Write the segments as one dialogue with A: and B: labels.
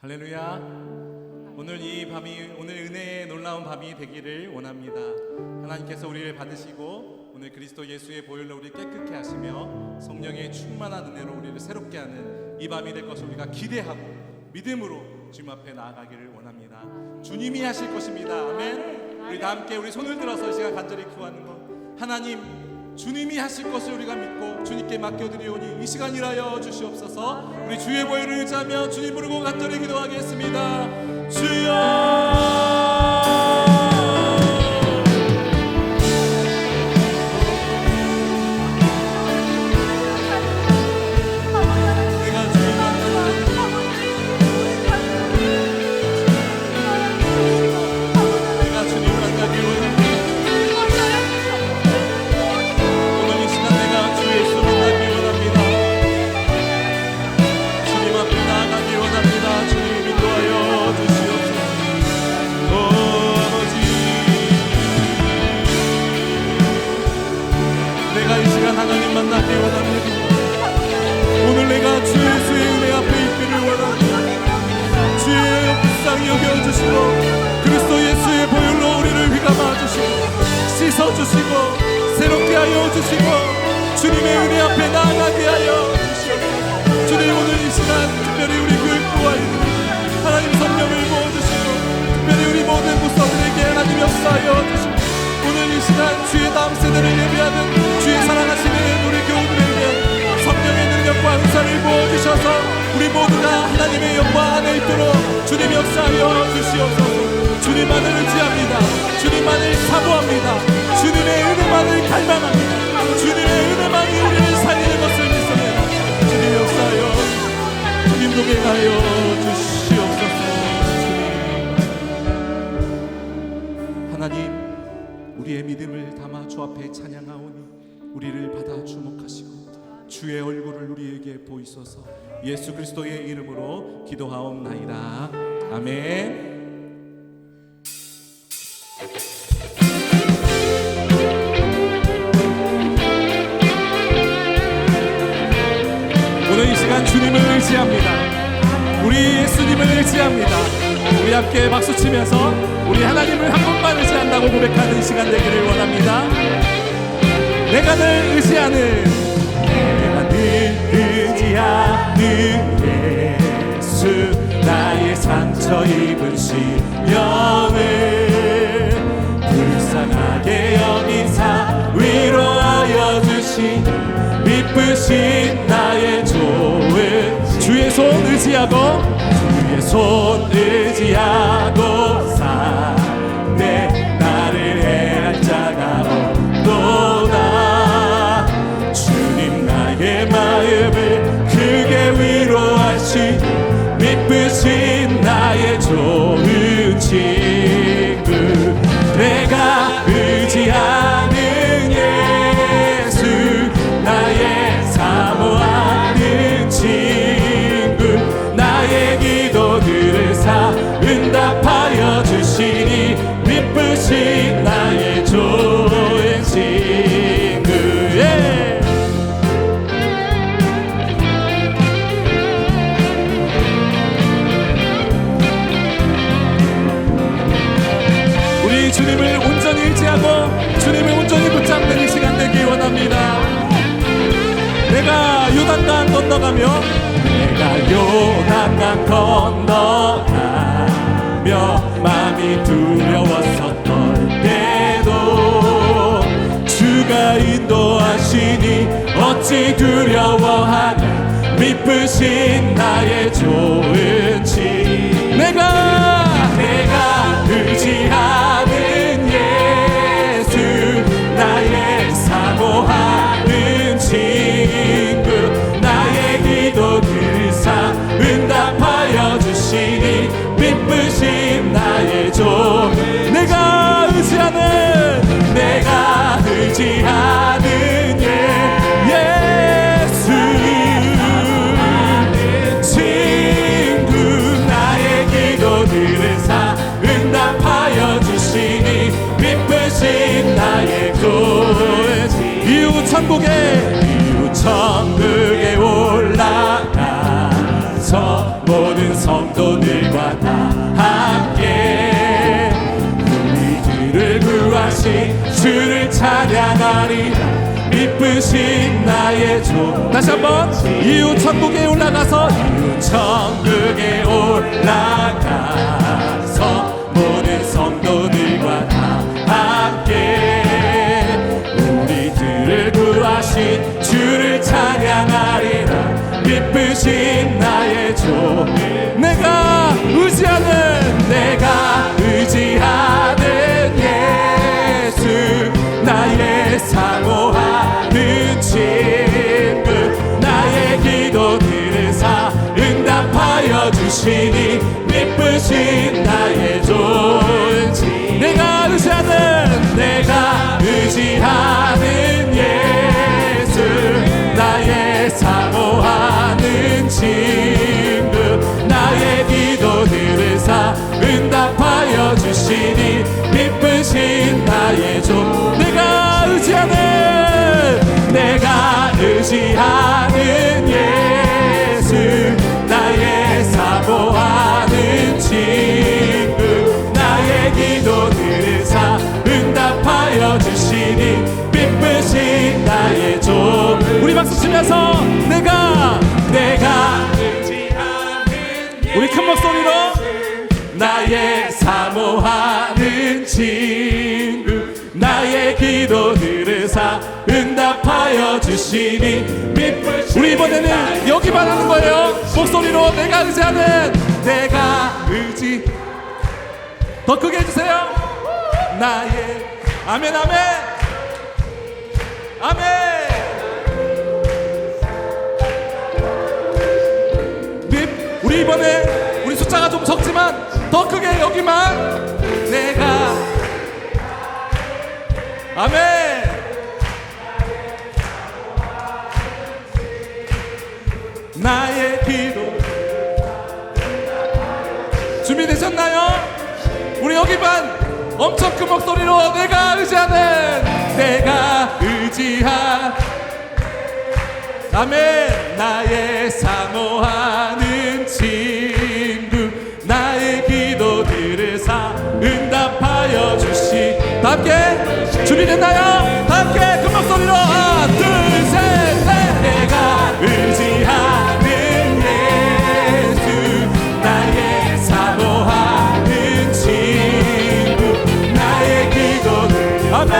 A: 할렐루야. 오늘 이 밤이 오늘 은혜의 놀라운 밤이 되기를 원합니다. 하나님께서 우리를 받으시고 오늘 그리스도 예수의 보혈로 우리 깨끗게 하시며 성령의 충만한 은혜로 우리를 새롭게 하는 이 밤이 될 것을 우리가 기대하고 믿음으로 주님 앞에 나아가기를 원합니다. 주님이 하실 것입니다. 아멘. 우리 다 함께 우리 손을 들어서 이 시간 간절히 구하는 것, 하나님 주님이 하실 것을 우리가 믿고 주님께 맡겨드리오니 이 시간 일하여 주시옵소서. 우리 주의 보혈을 의지하며 주님 부르고 간절히 기도하겠습니다. 주여, 하나님 만나기 원합니다. 오늘 내가 주 예수의 은혜 앞에 있기를 원합니다. 주의 불쌍히 여겨주시고 그리스도 예수의 보혈로 우리를 휘감아 주시고 씻어주시고 새롭게 하여 주시고 주님의 은혜 앞에 나아가게 하여 주시옵소서. 주님 오늘 이 시간 특별히 우리 교회 부하입니다. 하나님 성령을 부어주시고 특별히 우리 모든 목사들에게 하나님 역사하여 주시고 오늘 이 시간 주의 다음 세대를 예배하는 주의 사랑하시는 우리 교우들에게 성령의 능력과 은사를 부어주셔서 우리 모두가 하나님의 영광 안에 있도록 주님 역사하여 주시옵소서. 주님만을 의지합니다. 주님만을 사모합니다. 주님의 은혜만을 갈망합니다. 주님의 은혜만이 우리를 살리는 것을 믿습니다. 주님 역사하여 주님 동행하여 주시옵소서. 하나님 우리의 믿음을 담아 주 앞에 찬양하오니 우리를 받아 주목하시고 주의 얼굴을 우리에게 보이소서. 예수 그리스도의 이름으로 기도하옵나이다. 아멘. 오늘 이 시간 주님을 의지합니다. 우리 예수님을 의지합니다. 우리 함께 박수치면서 우리 하나님을 한 번만 의지한다고 고백하는 시간 되기를 원합니다. 내가 늘 의지하는 예수 나의 상처 입은 심령을 불쌍하게 여기사 위로하여 주신 미쁘신 나의 좋은 주의 손 의지하고 주의 손 의지하고 사네 나를 해할 자가 없도다. 주님 나의 마음을 크게 위로하시 미쁘신 나의 좋은 친구 내가 의지하는 예수 나의 사모하는 친구 나의 기도들을 응답하여 주시니 미쁘신 나의 좋은 친구 우리 주님을 온전히 의지하고 주님을 온전히 붙잡는 이 시간 되기 원합니다. 내가 요단강 건너가며 내가 요단강 건너가며 마음이 두려워서 떨 때도 주가 인도하시니 어찌 두려워하냐 미쁘신 나의 좋은 친 내가 의지하는 예수 나의 사모하는 친구 나의 기도들 응답하여 주시니 미쁘신 나의 좋은 내가 의지하는 예수 친구 나의 기도들을 응답하여 주시니 미쁘신 나의 좋은 이웃 천국에 올라가서 이웃처 모든 성도들과 다 함께 우리들을 구하신 주를 찬양하리라. 기쁘신 나의 주. 다시 한번. 이웃 천국에 올라가서 이웃 천국에 올라가서 모든 성도들과 다 함께 우리들을 구하신 주를 찬양하리라. 기쁘신 나의 주. 내가 의지하는 예수 나의 사모하는 친구 나의 기도 들으사 응답하여 주시니 기쁘신 나의 존재. 내가 의지하는 예수 나의 사모하는 친구 나의 기도 들으사 응답하여 주시니 기쁘신 나의 종. 내가 의지하는 예수 나의 사모하는 친구 나의 기도 들으사 응답하여 주시니 기쁘신 나의 종. 우리 박수 치면서 내가 의지하는 우리 큰 목소리로 나의 사모하는 친구 나의 기도 들으사 응답하여 주시니. 우리 이번에는 여기만 하는 거예요. 목소리로 내가 의지하는 더 크게 해주세요. 나의 아멘 아멘 아멘. 우리 이번에 우리 숫자가 좀 적지만 더 크게 여기만 내가 아멘. 나의 기도 준비되셨나요? 우리 여기 반 엄청 큰 목소리로 내가 의지하는 아멘. 나의 사모하는 친구 나의 기도 들으사 응답하여 주시. 다 함께 준비됐나요? 다 함께 큰 목소리로 하나 둘 셋 넷. 내가 의지하는 예수 나의 사모하는 친구 나의 기도를 아멘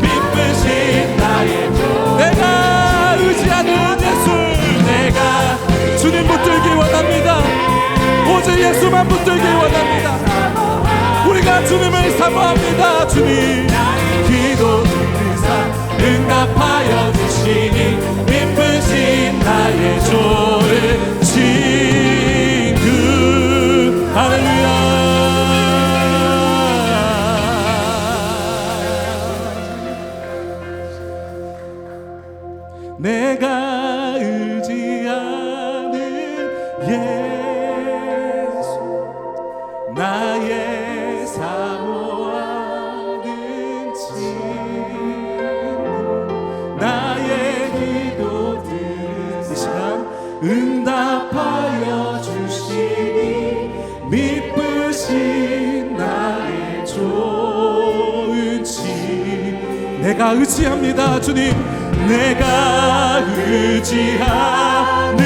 A: 기쁘신 나의 주. 내가 의지하는 예수 내가 주님 붙들기 원합니다. 오직 예수만 붙들기 원합니다. 우리가 주님을 사모합니다. 주님 기도 들으사 응답하여 주시니 기쁘신 나의 좋은 친구. 할렐루야. 내가 의지하는 예수 나의 사모하는 친구 나의 기도 들은 이 시간 응답하여 주시니 미쁘신 나의 좋은 친구. 내가 의지합니다. 주님 내가 의지하는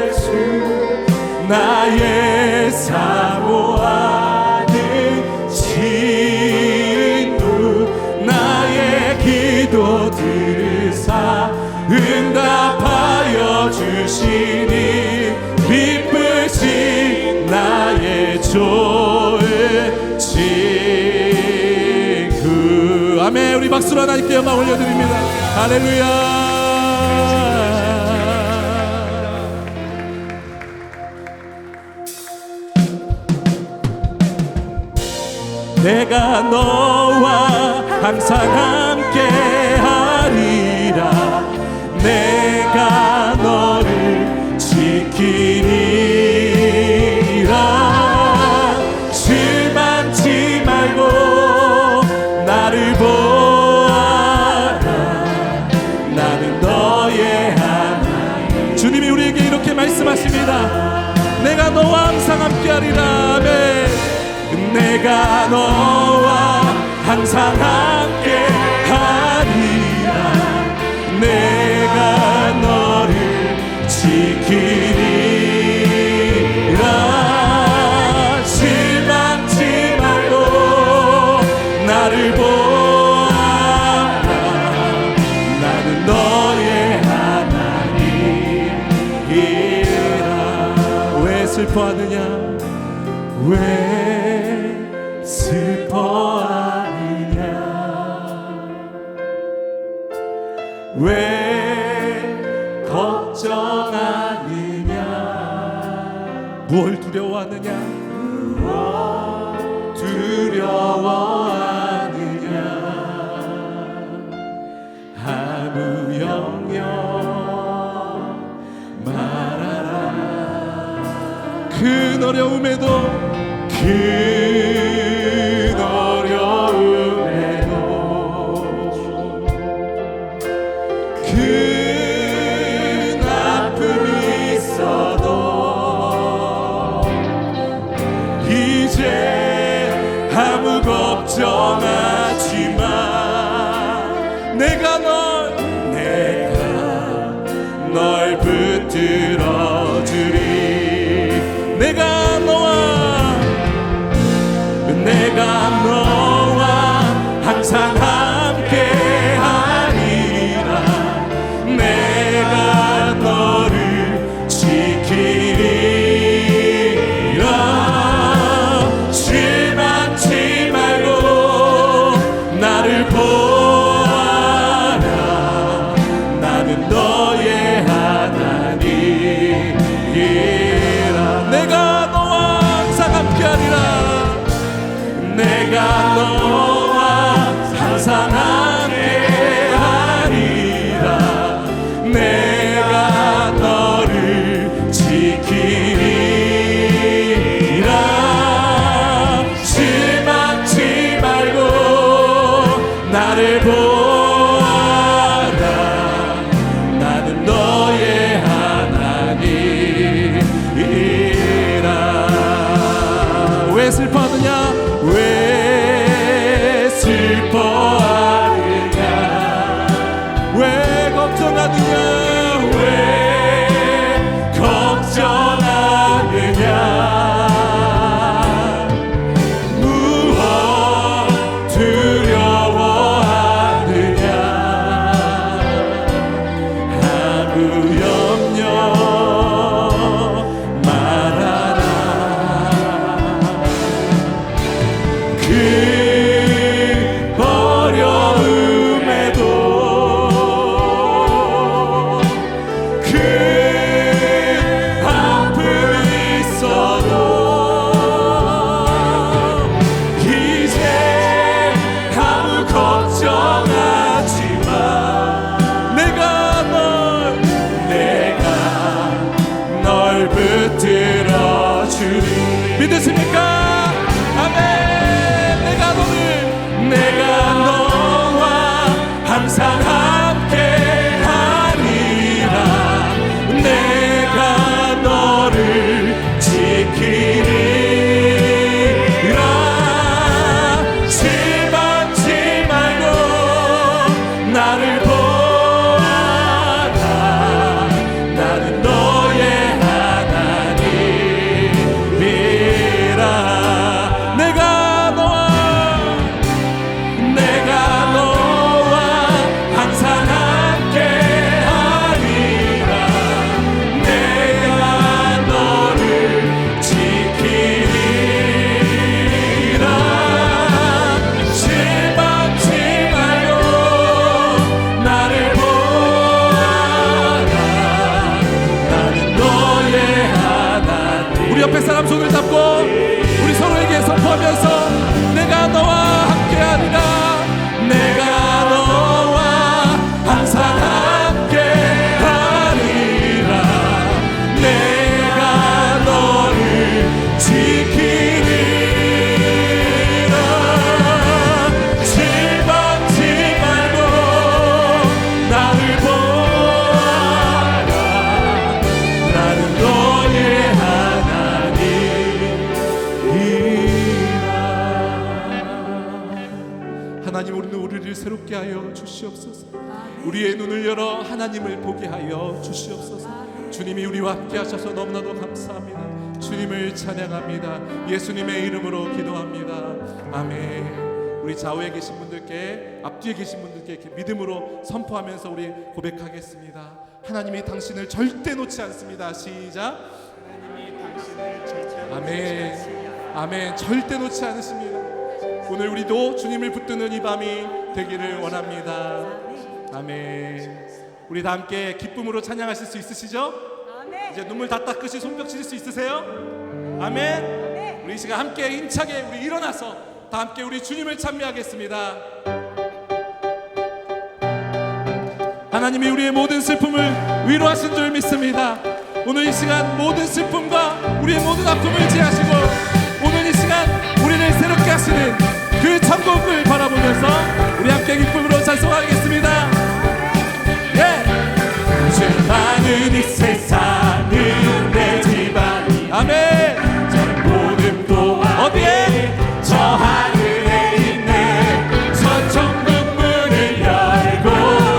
A: 예수 나의 사모하는 친구 나의 기도 들으사 응답하여 주시니 기쁘신 나의 좋은 친구. 아멘. 우리 박수로 하나님께 영광 올려드립니다. 할렐루야. 내가 너와 항상 함께 하리라. 내가 너를 지키리라. 실망치 말고 나를 보아라. 나는 너의 말씀하십니다. 내가 너와 항상 함께하리라. 아멘. 내가 너와 항상 함께하리라. 내가 너를 지키리라. 실망치 말고 나를 보아라. 나는 너의 하나님이라. 왜 슬퍼하느냐? 왜 슬퍼하느냐? 왜 걱정하느냐? 무엇을 두려워하느냐? 두려워하느냐? 아무 영영 말하라. 큰 어려움에도 큰 어려움에도 큰 아픔이 있어도 이제 아무 걱정하지 마. 내가 널 붙들어 주리. 내가 너와 항상 함께하리라. 내가 너를 지키리라. 실망치 말고 나를 보아라. 나는 너의 하나님이라. 내가 너와 항상 함께하리라. 내가 너와 항상 함께하리라. 내가 너를 지키리라. 실망치 말고 나를 보아라. 나는 너의 하나님이라. 왜 슬퍼하느냐? 왜 슬퍼하느냐? 왜 걱정하느냐? 왜 걱정하느냐? 무엇 두려워하느냐? 아무 염려 말하라. 그 어려움에도 그 아픔이 있어도 이제 아무 걱정하지 마. 내가 널 붙들어 주리. 믿으십니까? 아멘. 내가 너와 항상 함께하리라. 내가 너를 지키리라. 실망치 말고 나를 보아라. 나는 너의 하나님이라. 새롭게 하여 주시옵소서. 우리의 눈을 열어 하나님을 보게 하여 주시옵소서. 주님이 우리와 함께 하셔서 너무나도 감사합니다. 주님을 찬양합니다. 예수님의 이름으로 기도합니다. 아멘. 우리 좌우에 계신 분들께, 앞뒤에 계신 분들께 이렇게 믿음으로 선포하면서 우리 고백하겠습니다. 하나님이 당신을 절대 놓지 않습니다. 시작.
B: 하나님이 당신을 절대
A: 아멘. 아멘. 절대 놓지 않으십니다. 오늘 우리도 주님을 붙드는 이 밤이 되기를 원합니다. 아멘. 우리 다 함께 기쁨으로 찬양하실 수 있으시죠? 이제 눈물 다 닦으시 손뼉 치실 수 있으세요? 아멘. 우리 이 시간 함께 힘차게 우리 일어나서 다 함께 우리 주님을 찬미하겠습니다. 하나님이 우리의 모든 슬픔을 위로하신 줄 믿습니다. 오늘 이 시간 모든 슬픔과 우리의 모든 아픔을 지하시고 오늘 이 시간 우리를 새롭게 하시는 그 천국을 바라보면서 우리 함께 기쁨으로 찬송하겠습니다. 죄 많은 이 세상은 내 집안이 아멘. 저 모든 도와 어디에? 저 하늘에 있네. 저 천국 문을 열고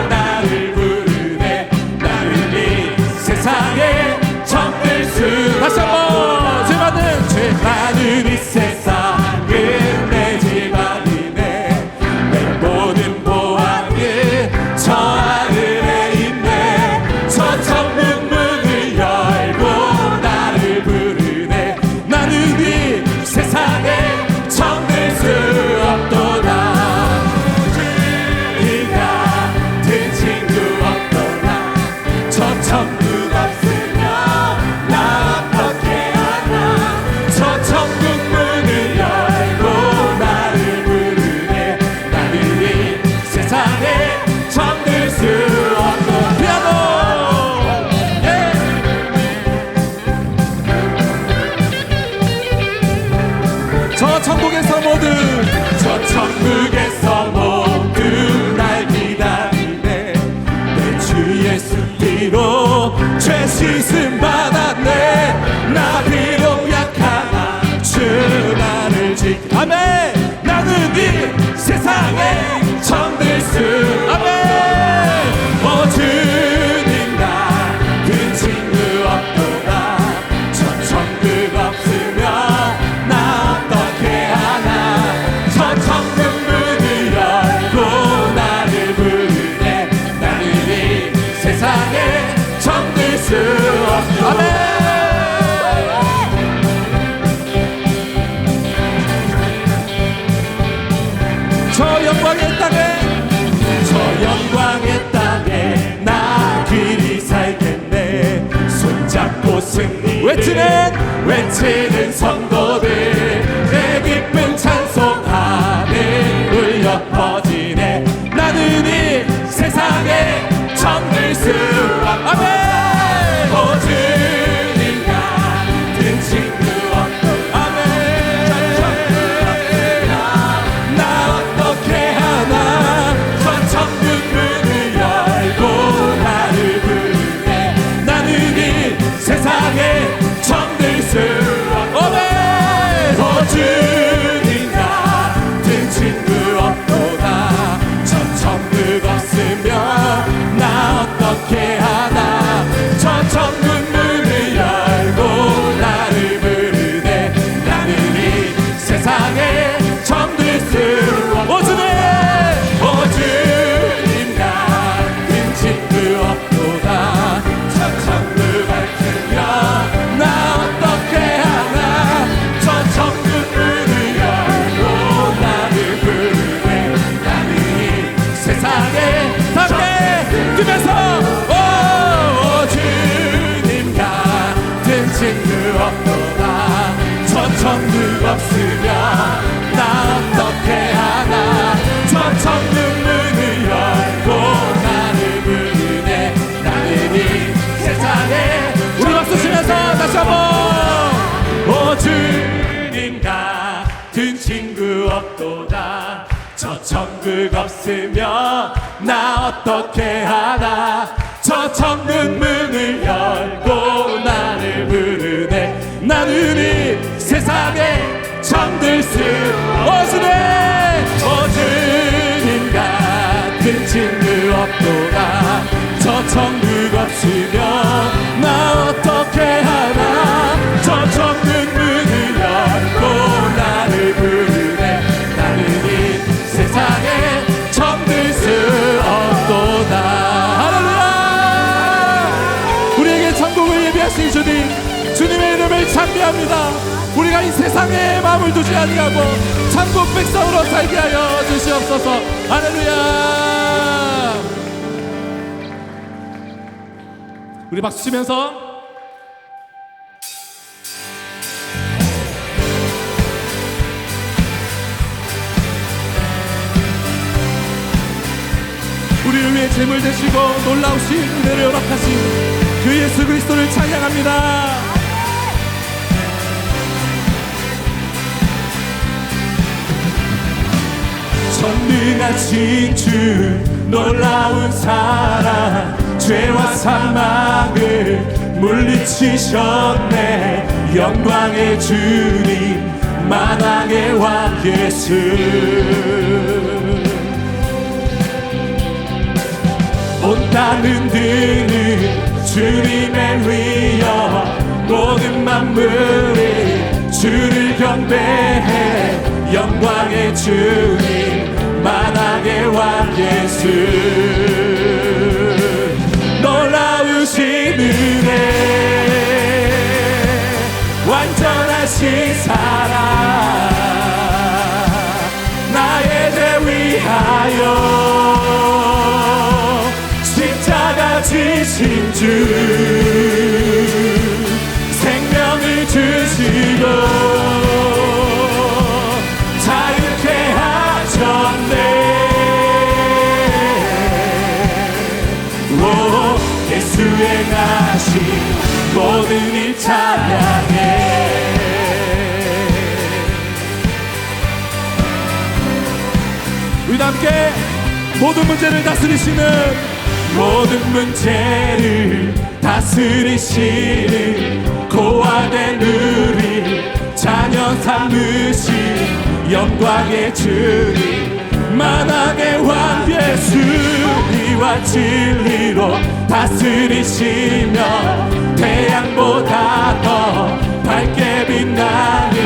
A: 나를 부르네. 나를 이 세상에 정들 수 다시 한번 죄 많은 이 세상은 내 집안이네. 내 모든 보안은 저 하늘에 있네. 저 천국 문을 열고 나를 부르네. 나는 이 세상에 정들 수 없도다. 이 같은 친구 없도다. 저 천국 없으면 나 어떻게 하나. 저 천국 문을 열고 나를 부르네. 나는 이 세상에 정들 수 없도다. 피아노 저 천국에서 모두 날 기다리네. 내 주 예수 피로 죄 씻음 받았네. 나 비록 약하나 주 나를 지키 아멘. 나는 이 세상에 정들 수 아멘. 주님 같은 친구 없도다. 저 천국 없으면 나 어떻게 하나. 저 천국 문을 열고 나를 부르네. 나는 이 세상에 정들 수 없어 아멘. 저 영광의 땅에 나 길이 살겠네. 손잡고 승리 외치는 성도들 내 기쁜 찬송하네. 울려 퍼지네. 나는 이 세상에 정들 수 아멘. 주님 같은 친구 없도 아멘. 나 어떻게 하나. 저 천국 문을 열고 나를 부르네. 나는 이 세상에 정들 수 아멘. 주님 같은 친구 없도다. 저 천국 없으면 나 어떻게 하나. 저 천국 문을 열고 나를 부르네. 나는 이 세상에 정들 수 주님 같은 친구 없도다. 저 천국 없으면 나 어떻게 하나. 저 천국 문을 열고 나를 부르네. 나는 이 세상에 함께 뛰면서 주님 같은 친구 없도다. 저 천국 없으면 나 어떻게 하나. 저 천국 문을 열고 나를 부르네. 나는 이 세상에 우리 박수 치면서 다시 한번 주님 같은 친구 없도다. 저 천국 없으면 나 어떻게 하나. 저 천국 문을 열고 나를 부르네. 나는 이 세상에 정들 수 주님 주님 같은 없으면 나 어떻게 하나. 저 좁은 문을 열고 나를 부르네. 나는 이 세상에 정들 수 없도다. 할렐루야. 우리에게 천국을 예비하신 주님, 주님의 이름을 찬미합니다. 우리가 이 세상에 마음을 두지 아니하고 천국 백성으로 살게 하여 주시옵소서. 할렐루야. 우리 박수 치면서 우리를 위해 재물 되시고 놀라우신 은혜를 허락하신 그 예수 그리스도를 찬양합니다. 전능하신 주 놀라운 사랑, 죄와 사망을 물리치셨네. 영광의 주님, 만왕의 왕 예수. 온 땅은 드는 주님의 위엄, 모든 만물이 주를 경배해. 영광의 주님, 만왕의 왕 예수. 놀라우신 은혜, 완전하신 사랑, 나의 죄 위하여 십자가 지신 주, 생명을 주시고 자유케 하셨네. 오, 예수 행하신 모든 일 찬양해. 우리 함께 모든 문제를 다스리시는, 모든 문제를 다스리시는 고아된 우리 자녀 삼으신 영광의 주님, 만왕의 왕 예수. 이와 진리로 다스리시며 태양보다 더 밝게 빛나는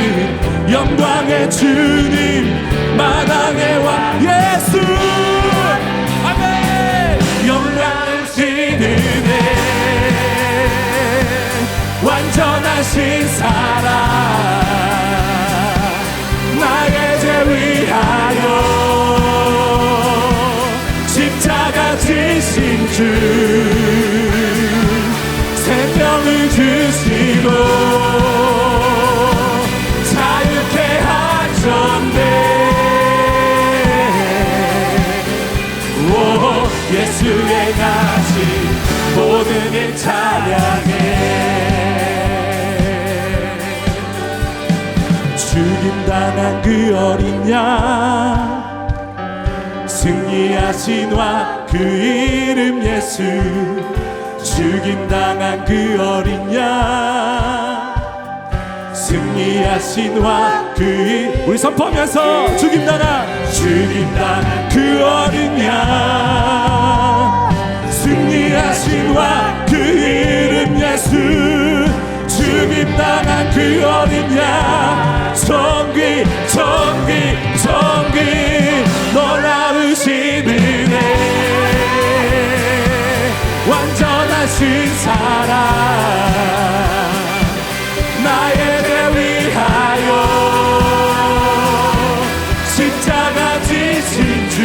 A: 영광의 주님, 만왕의 왕 예수. 아멘. 영광하신 은혜, 완전하신 사랑, 나의 죄 위하여 십자가 지신 주, 생명을 주시고 자유케 하셨네. 오, 예수 행하신 모든 일 찬양해. 죽임당한 그 어린 양, 승리하신 왕 그 이름 예수. 죽임당한 그 어린 양, 승리하신 왕 그 이름. 우리 선포하면서 죽임당한 그 어린 양, 승리하신 왕 그 이름 예수. 죽임당한 그 어린 양, 정귀 정귀 정귀. 놀라우신 은혜, 완전하신 사랑, 나의 죄 위하여 십자가 지신 주,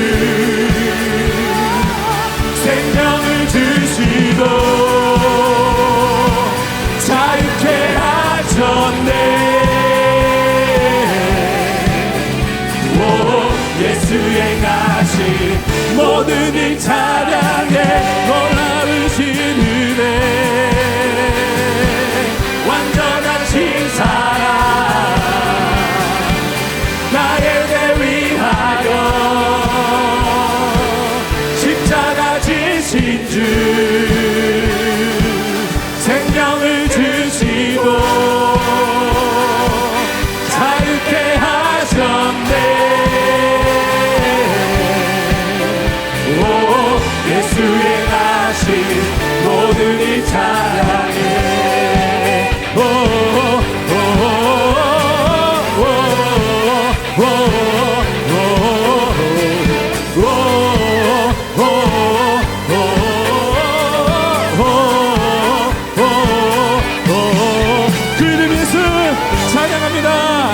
A: 생명을 주시고 자유케 하셨네. 오, 예수 행하신 모든 일 찬양해. 놀라우신 은혜, 완전하신 사랑, 나의 죄 위하여 십자가 지신 주, 생명을 주시고 자유케 하셨네. 오, 예수의 찬양해. 오, 오, 오, 오, 오, 오, 오, 그 이름 예수 찬양합니다.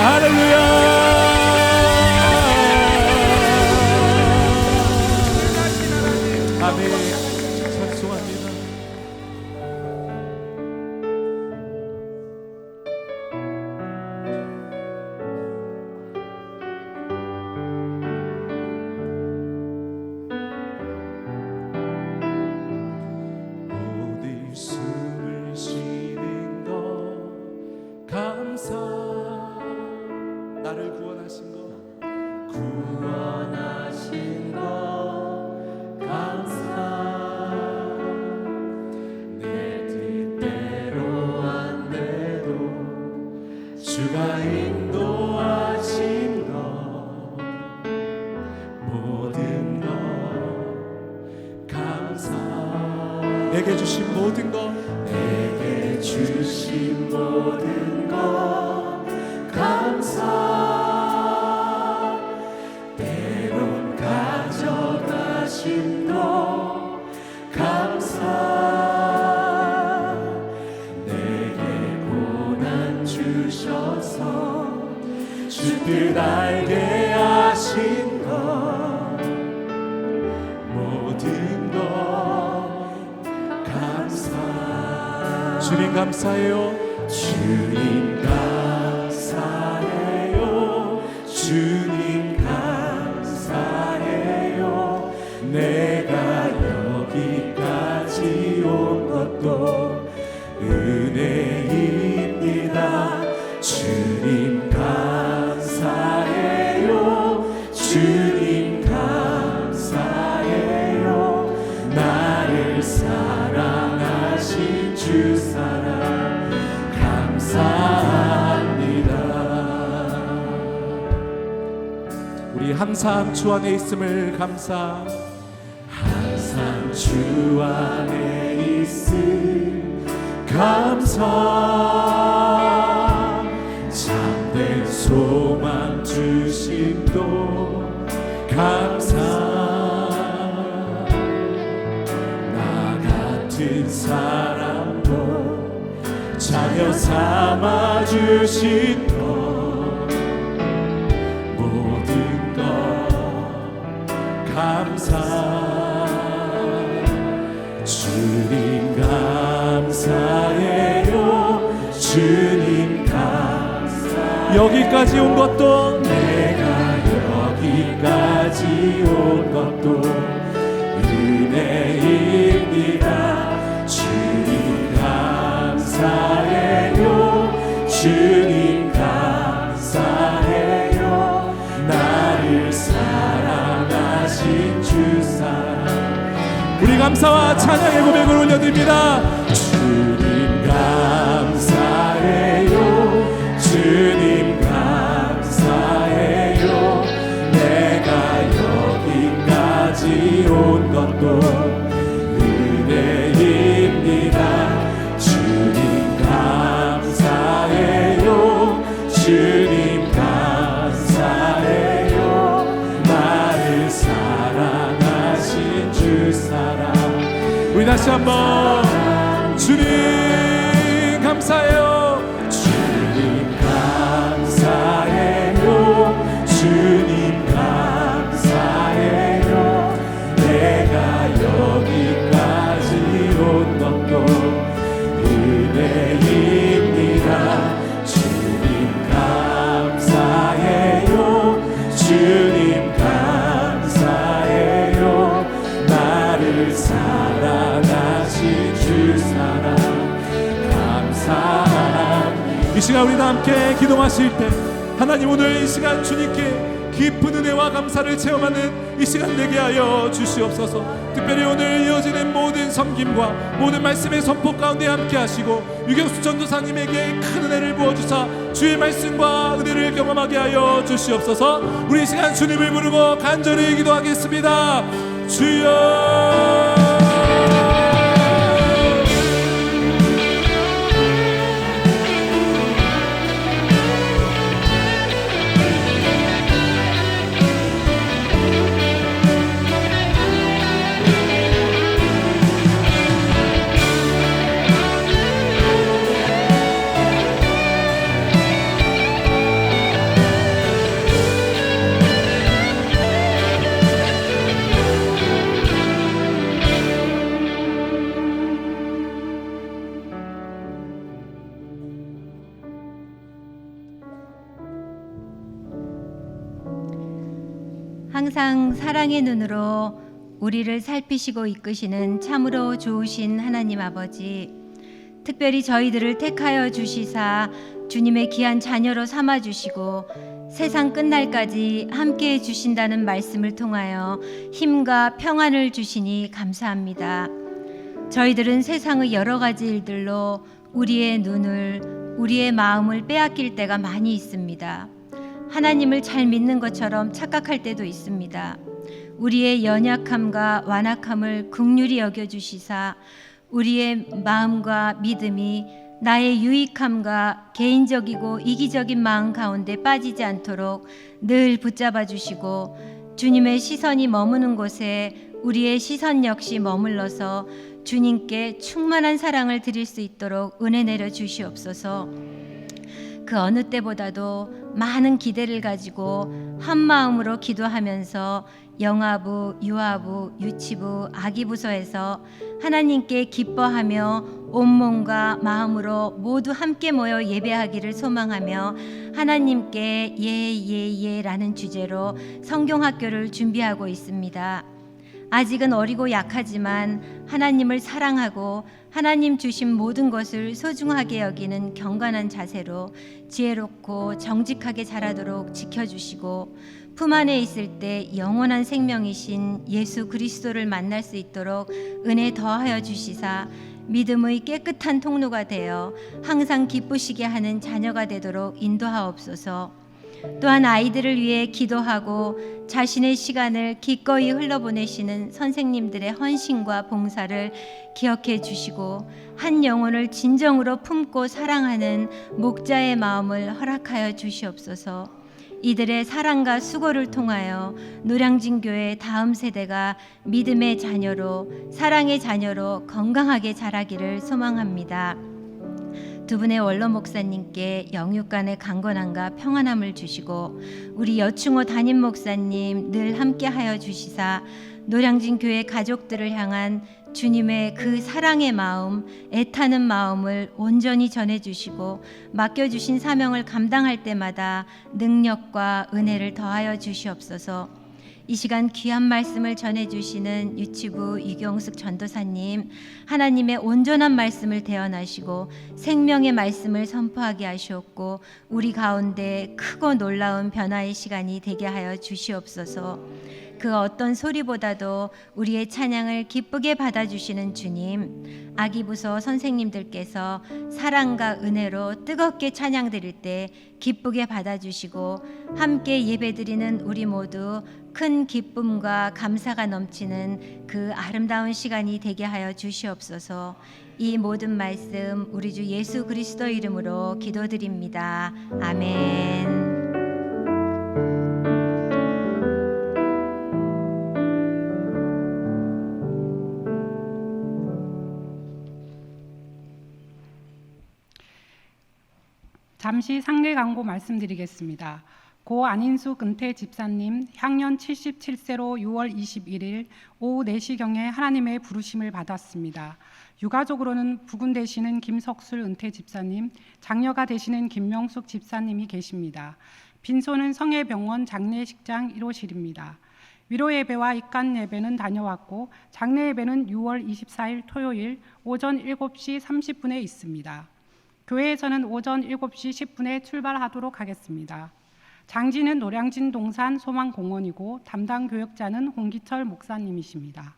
A: 할렐루야. 아멘. 찬송합니다. 모든 숨을 쉬는 것 감사. 나를 구원하신 것 구원하신 것 감사. 내 뜻대로 안 돼도 주가 인도하신 것 모든 것 감사. 내게 주신 모든 것 내게 주신 모든 것 감사. 때론 가져가신 것 감사. 내게 고난 주셔서 주 뜻 알게 하신 것 모든 것 감사. 주님 감사해요. 주님 감사해요. 주님 감사해요. 내가 여기까지 온 것도 은혜입니다. 주님 감사해요. 주님 감사해요. 나를 사랑하신 주 사랑 감사합니다. 우리 항상 주 안에 있음을 감사. 항상 주 안에 있음 감사. 참된 소망 주심도 감사. 나 같은 사람도 자녀 삼아 주신 것 모든 것 감사. 주님 감사해요. 주님 감사. 여기까지 온 것도 내가 여기까지 온 것도 은혜입니다. 주님 감사해요. 주님 감사해요. 나를 사랑하신 주 사랑. 우리 감사와 찬양의 고백을 올려드립니다. 주님 감사해요. 주님 감사해요. 내가 여기까지 온 것도 은혜입니다. 주님 감사해요. 주님 감사해요. 나를 사랑하신 주 사랑. 우리 다시 한번 주님 감사해요. 주님 감사해요. 주님 감사해요. 내가 여기까지 온 것도 은혜입니다. 주님 감사해요. 주님 감사해요. 나를 사랑하신 주 사랑 감사합니다. 이 시간 우리 다 함께 기도하실 때 하나님 오늘 이 시간 주님께 깊은 은혜와 감사를 체험하는 이 시간 되게 하여 주시옵소서. 특별히 오늘 이어지는 모든 섬김과 모든 말씀의 선포 가운데 함께 하시고 유경수 전도사님에게 큰 은혜를 부어주사 주의 말씀과 은혜를 경험하게 하여 주시옵소서. 우리 이 시간 주님을 부르고 간절히 기도하겠습니다. 주여
C: 항상 사랑의 눈으로 우리를 살피시고 이끄시는 참으로 좋으신 하나님 아버지, 특별히 저희들을 택하여 주시사 주님의 귀한 자녀로 삼아 주시고 세상 끝날까지 함께해 주신다는 말씀을 통하여 힘과 평안을 주시니 감사합니다. 저희들은 세상의 여러 가지 일들로 우리의 눈을, 우리의 마음을 빼앗길 때가 많이 있습니다. 하나님을 잘 믿는 것처럼 착각할 때도 있습니다. 우리의 연약함과 완악함을 긍휼히 여겨주시사 우리의 마음과 믿음이 나의 유익함과 개인적이고 이기적인 마음 가운데 빠지지 않도록 늘 붙잡아 주시고, 주님의 시선이 머무는 곳에 우리의 시선 역시 머물러서 주님께 충만한 사랑을 드릴 수 있도록 은혜 내려 주시옵소서. 그 어느 때보다도 많은 기대를 가지고 한 마음으로 기도하면서 영아부, 유아부, 유치부, 아기부서에서 하나님께 기뻐하며 온몸과 마음으로 모두 함께 모여 예배하기를 소망하며 하나님께 예예예라는 주제로 성경학교를 준비하고 있습니다. 아직은 어리고 약하지만 하나님을 사랑하고 하나님 주신 모든 것을 소중하게 여기는 경건한 자세로 지혜롭고 정직하게 자라도록 지켜주시고, 품 안에 있을 때 영원한 생명이신 예수 그리스도를 만날 수 있도록 은혜 더하여 주시사 믿음의 깨끗한 통로가 되어 항상 기쁘시게 하는 자녀가 되도록 인도하옵소서. 또한 아이들을 위해 기도하고 자신의 시간을 기꺼이 흘려보내시는 선생님들의 헌신과 봉사를 기억해 주시고 한 영혼을 진정으로 품고 사랑하는 목자의 마음을 허락하여 주시옵소서. 이들의 사랑과 수고를 통하여 노량진교회 다음 세대가 믿음의 자녀로, 사랑의 자녀로 건강하게 자라기를 소망합니다. 두 분의 원로 목사님께 영육간의 강건함과 평안함을 주시고, 우리 여충호 담임 목사님 늘 함께하여 주시사 노량진 교회 가족들을 향한 주님의 그 사랑의 마음, 애타는 마음을 온전히 전해주시고 맡겨주신 사명을 감당할 때마다 능력과 은혜를 더하여 주시옵소서. 이 시간 귀한 말씀을 전해주시는 유치부 유경숙 전도사님, 하나님의 온전한 말씀을 대언하시고 생명의 말씀을 선포하게 하시옵고 우리 가운데 크고 놀라운 변화의 시간이 되게 하여 주시옵소서. 그 어떤 소리보다도 우리의 찬양을 기쁘게 받아주시는 주님, 아기부서 선생님들께서 사랑과 은혜로 뜨겁게 찬양 드릴 때 기쁘게 받아주시고 함께 예배드리는 우리 모두 큰 기쁨과 감사가 넘치는 그 아름다운 시간이 되게 하여 주시옵소서. 이 모든 말씀 우리 주 예수 그리스도 이름으로 기도드립니다. 아멘.
B: 잠시 상례 광고 말씀드리겠습니다. 고 안인수 근태 집사님 향년 77세로 6월 21일 오후 4시경에 하나님의 부르심을 받았습니다. 유가족으로는 부군 되시는 김석술 은퇴 집사님, 장녀가 되시는 김명숙 집사님이 계십니다. 빈소는 성혜병원 장례식장 1호실입니다. 위로 예배와 입간 예배는 다녀왔고 장례 예배는 6월 24일 토요일 오전 7시 30분에 있습니다. 교회에서는 오전 7시 10분에 출발하도록 하겠습니다. 장지는 노량진 동산 소망공원이고 담당 교역자는 홍기철 목사님이십니다.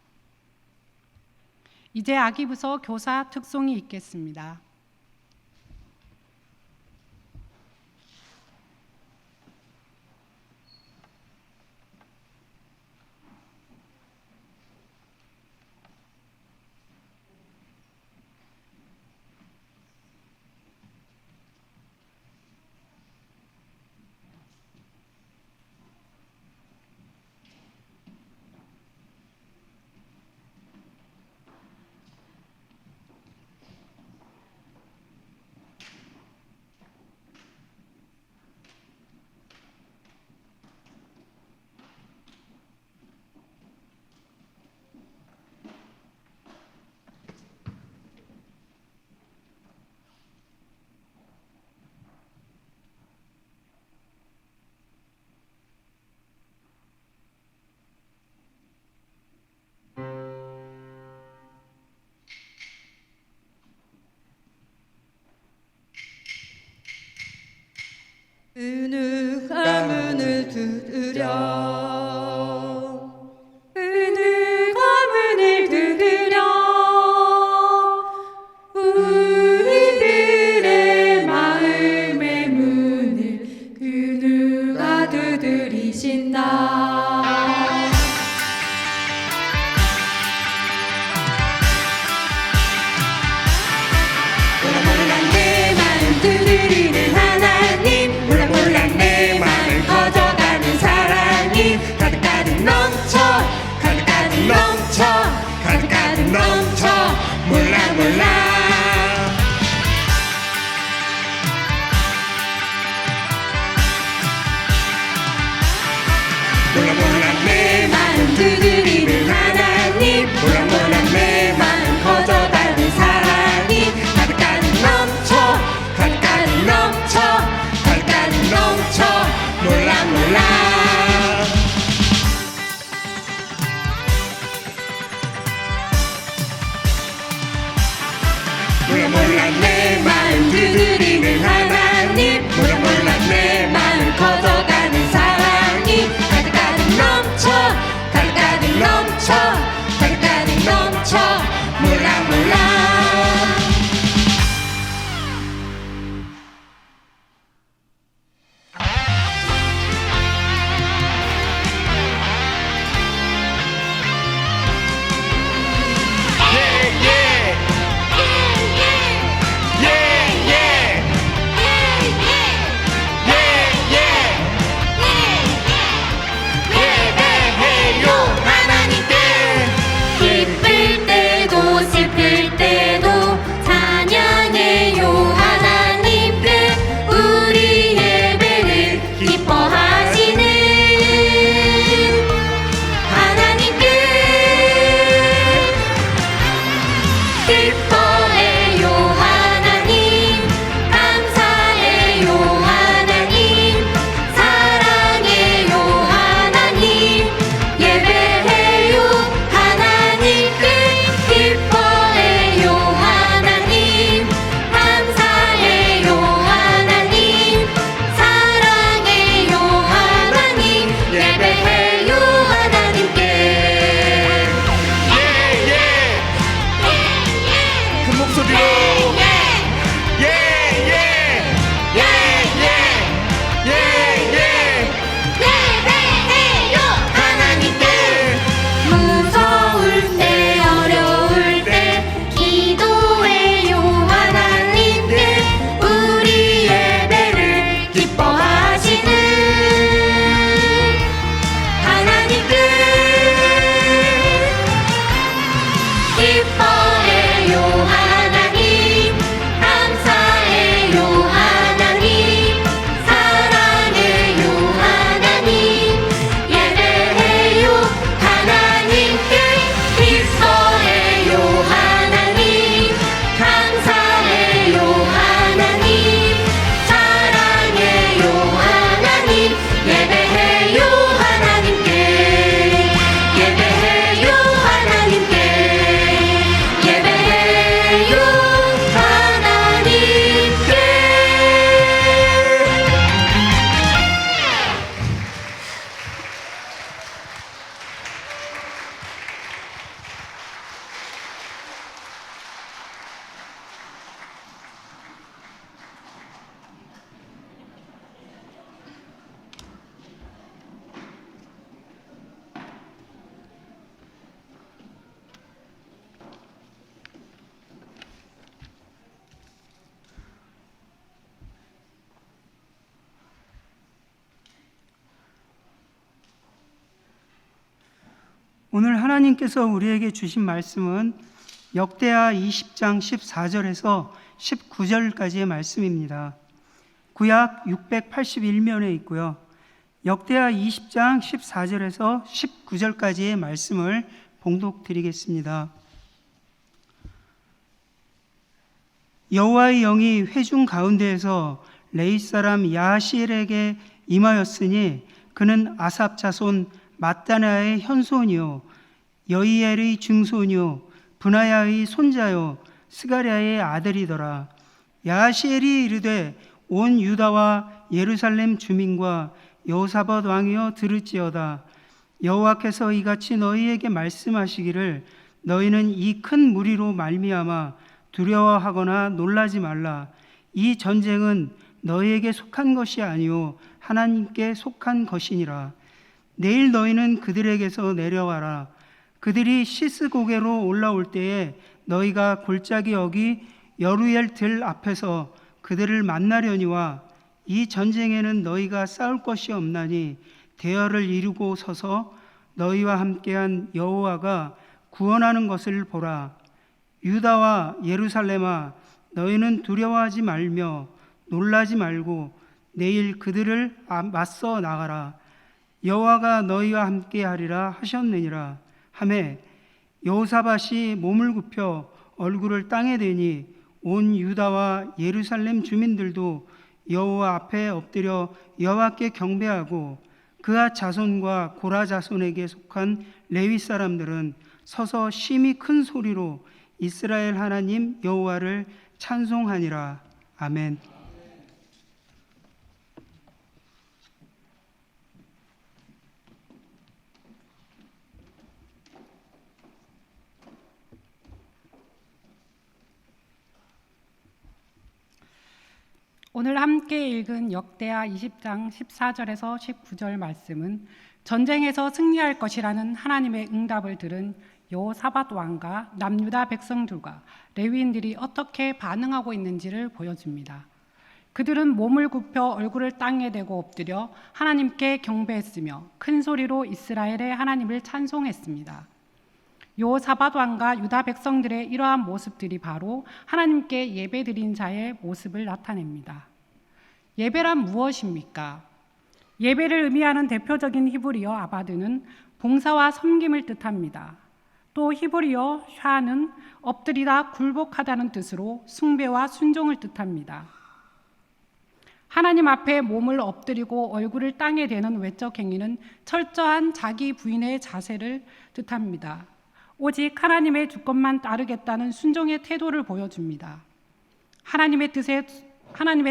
B: 이제 아기부서 교사 특송이 있겠습니다.
D: 은우 가문을 두드려
E: 은우 가문을 두드려 우리들의 마음의 문을 은우가 두드리신다.
D: 몰라 내 마음 두드리는 하나님, 몰라 내 마음을 커져가는 사랑이 가득가득 넘쳐 가득가득 넘쳐 가득가득 넘쳐 몰라 내 마음 두드리는 하나님, 몰라 내 마음 커져가는 사랑이 가득가득 넘쳐 가득가득 넘쳐 가득가득 넘쳐 몰라 내 마음 두드리는 하나님, 몰라 내 마음 커져가는 사랑이 가득가득 넘쳐 가득가득 넘쳐 가득가득 넘쳐 몰라
E: 기쁠 때도 슬플 때도 찬양해요 하나님께. 우리 예배를 기뻐하시는 하나님께 기뻐해요 하나님, 감사해요 하나님, 사랑해요 하나님, 예배해요 하나님께. 기뻐해요 하나님, 감사해요 하나님, 사랑해요 하나님, 예배해요 하나님께.
D: 큰 목소리로
E: 예배해요 하나님께. 무서울 때 어려울 때 기도해요 하나님께. 우리 예배를 기뻐하시는 하나님께 기뻐해요 하나님, 감사해요 하나님, 사랑해요 하나님, 예배해요 하나님께. 기뻐해요 하나님, 감사해요 하나님, 사랑해요 하나님, 예배해요 하나님께. 예배해요 하나님께. 예배해요 하나님께.
F: 오늘 하나님께서 우리에게 주신 말씀은 역대하 20장 14절에서 19절까지의 말씀입니다. 구약 681면에 있고요. 역대하 20장 14절에서 19절까지의 말씀을 봉독드리겠습니다. 여호와의 영이 회중 가운데에서 레위 사람 야하시엘에게 임하였으니 그는 아삽 자손 마따나의 현손이요 여이엘의 증손이요 브나야의 손자요 스가랴의 아들이더라. 야하시엘이 이르되 온 유다와 예루살렘 주민과 여호사밧 왕이여 들을지어다. 여호와께서 이같이 너희에게 말씀하시기를 너희는 이 큰 무리로 말미암아 두려워하거나 놀라지 말라. 이 전쟁은 너희에게 속한 것이 아니요 하나님께 속한 것이니라. 내일 너희는 그들에게서 내려와라. 그들이 시스고개로 올라올 때에 너희가 골짜기 어기 여루엘 들 앞에서 그들을 만나려니와 이 전쟁에는 너희가 싸울 것이 없나니 대열을 이루고 서서 너희와 함께한 여호와가 구원하는 것을 보라. 유다와 예루살렘아 너희는 두려워하지 말며 놀라지 말고 내일 그들을 맞서 나가라. 여호와가 너희와 함께하리라 하셨느니라 하매 여호사밧이 몸을 굽혀 얼굴을 땅에 대니 온 유다와 예루살렘 주민들도 여호와 앞에 엎드려 여호와께 경배하고 그앗 자손과 고라 자손에게 속한 레위 사람들은 서서 심히 큰 소리로 이스라엘 하나님 여호와를 찬송하니라. 아멘.
B: 오늘 함께 읽은 역대하 20장 14절에서 19절 말씀은 전쟁에서 승리할 것이라는 하나님의 응답을 들은 여호사밧 왕과 남유다 백성들과 레위인들이 어떻게 반응하고 있는지를 보여줍니다. 그들은 몸을 굽혀 얼굴을 땅에 대고 엎드려 하나님께 경배했으며 큰 소리로 이스라엘의 하나님을 찬송했습니다. 여호사밧 왕과 유다 백성들의 이러한 모습들이 바로 하나님께 예배드린 자의 모습을 나타냅니다. 예배란 무엇입니까? 예배를 의미하는 대표적인 히브리어 아바드는 봉사와 섬김을 뜻합니다. 또 히브리어 샤는 엎드리다 굴복하다는 뜻으로 숭배와 순종을 뜻합니다. 하나님 앞에 몸을 엎드리고 얼굴을 땅에 대는 외적 행위는 철저한 자기 부인의 자세를 뜻합니다. 오직 하나님의 주권만 따르겠다는 순종의 태도를 보여줍니다. 하나님의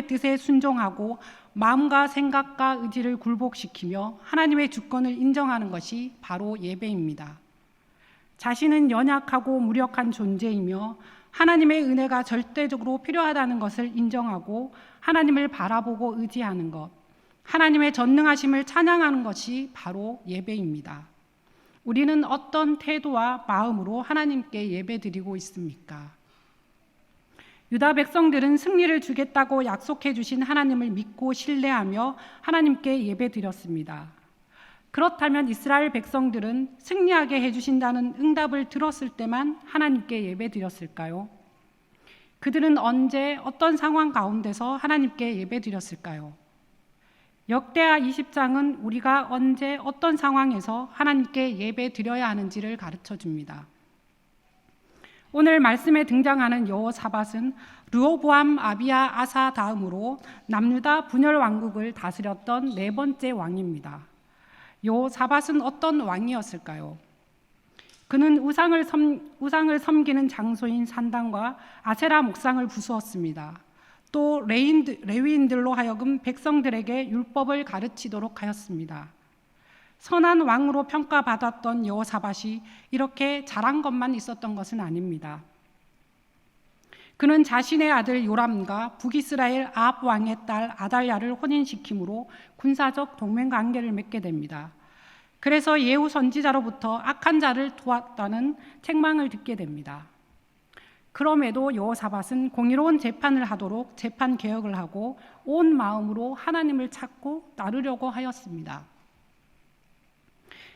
B: 뜻에 순종하고 마음과 생각과 의지를 굴복시키며 하나님의 주권을 인정하는 것이 바로 예배입니다. 자신은 연약하고 무력한 존재이며 하나님의 은혜가 절대적으로 필요하다는 것을 인정하고 하나님을 바라보고 의지하는 것, 하나님의 전능하심을 찬양하는 것이 바로 예배입니다. 우리는 어떤 태도와 마음으로 하나님께 예배드리고 있습니까? 유다 백성들은 승리를 주겠다고 약속해 주신 하나님을 믿고 신뢰하며 하나님께 예배드렸습니다. 그렇다면 이스라엘 백성들은 승리하게 해주신다는 응답을 들었을 때만 하나님께 예배드렸을까요? 그들은 언제 어떤 상황 가운데서 하나님께 예배드렸을까요? 역대하 20장은 우리가 언제 어떤 상황에서 하나님께 예배드려야 하는지를 가르쳐 줍니다. 오늘 말씀에 등장하는 여호사밧은 르호보암, 아비야, 아사 다음으로 남유다 분열 왕국을 다스렸던 네 번째 왕입니다. 여호사밧은 어떤 왕이었을까요? 그는 우상을 섬기는 장소인 산당과 아세라 목상을 부수었습니다. 또 레위인들로 하여금 백성들에게 율법을 가르치도록 하였습니다. 선한 왕으로 평가받았던 여호사밧이 이렇게 잘한 것만 있었던 것은 아닙니다. 그는 자신의 아들 요람과 북이스라엘 아합 왕의 딸 아달랴를 혼인시킴으로 군사적 동맹관계를 맺게 됩니다. 그래서 예후 선지자로부터 악한 자를 도왔다는 책망을 듣게 됩니다. 그럼에도 여호사밧은 공의로운 재판을 하도록 재판 개혁을 하고 온 마음으로 하나님을 찾고 따르려고 하였습니다.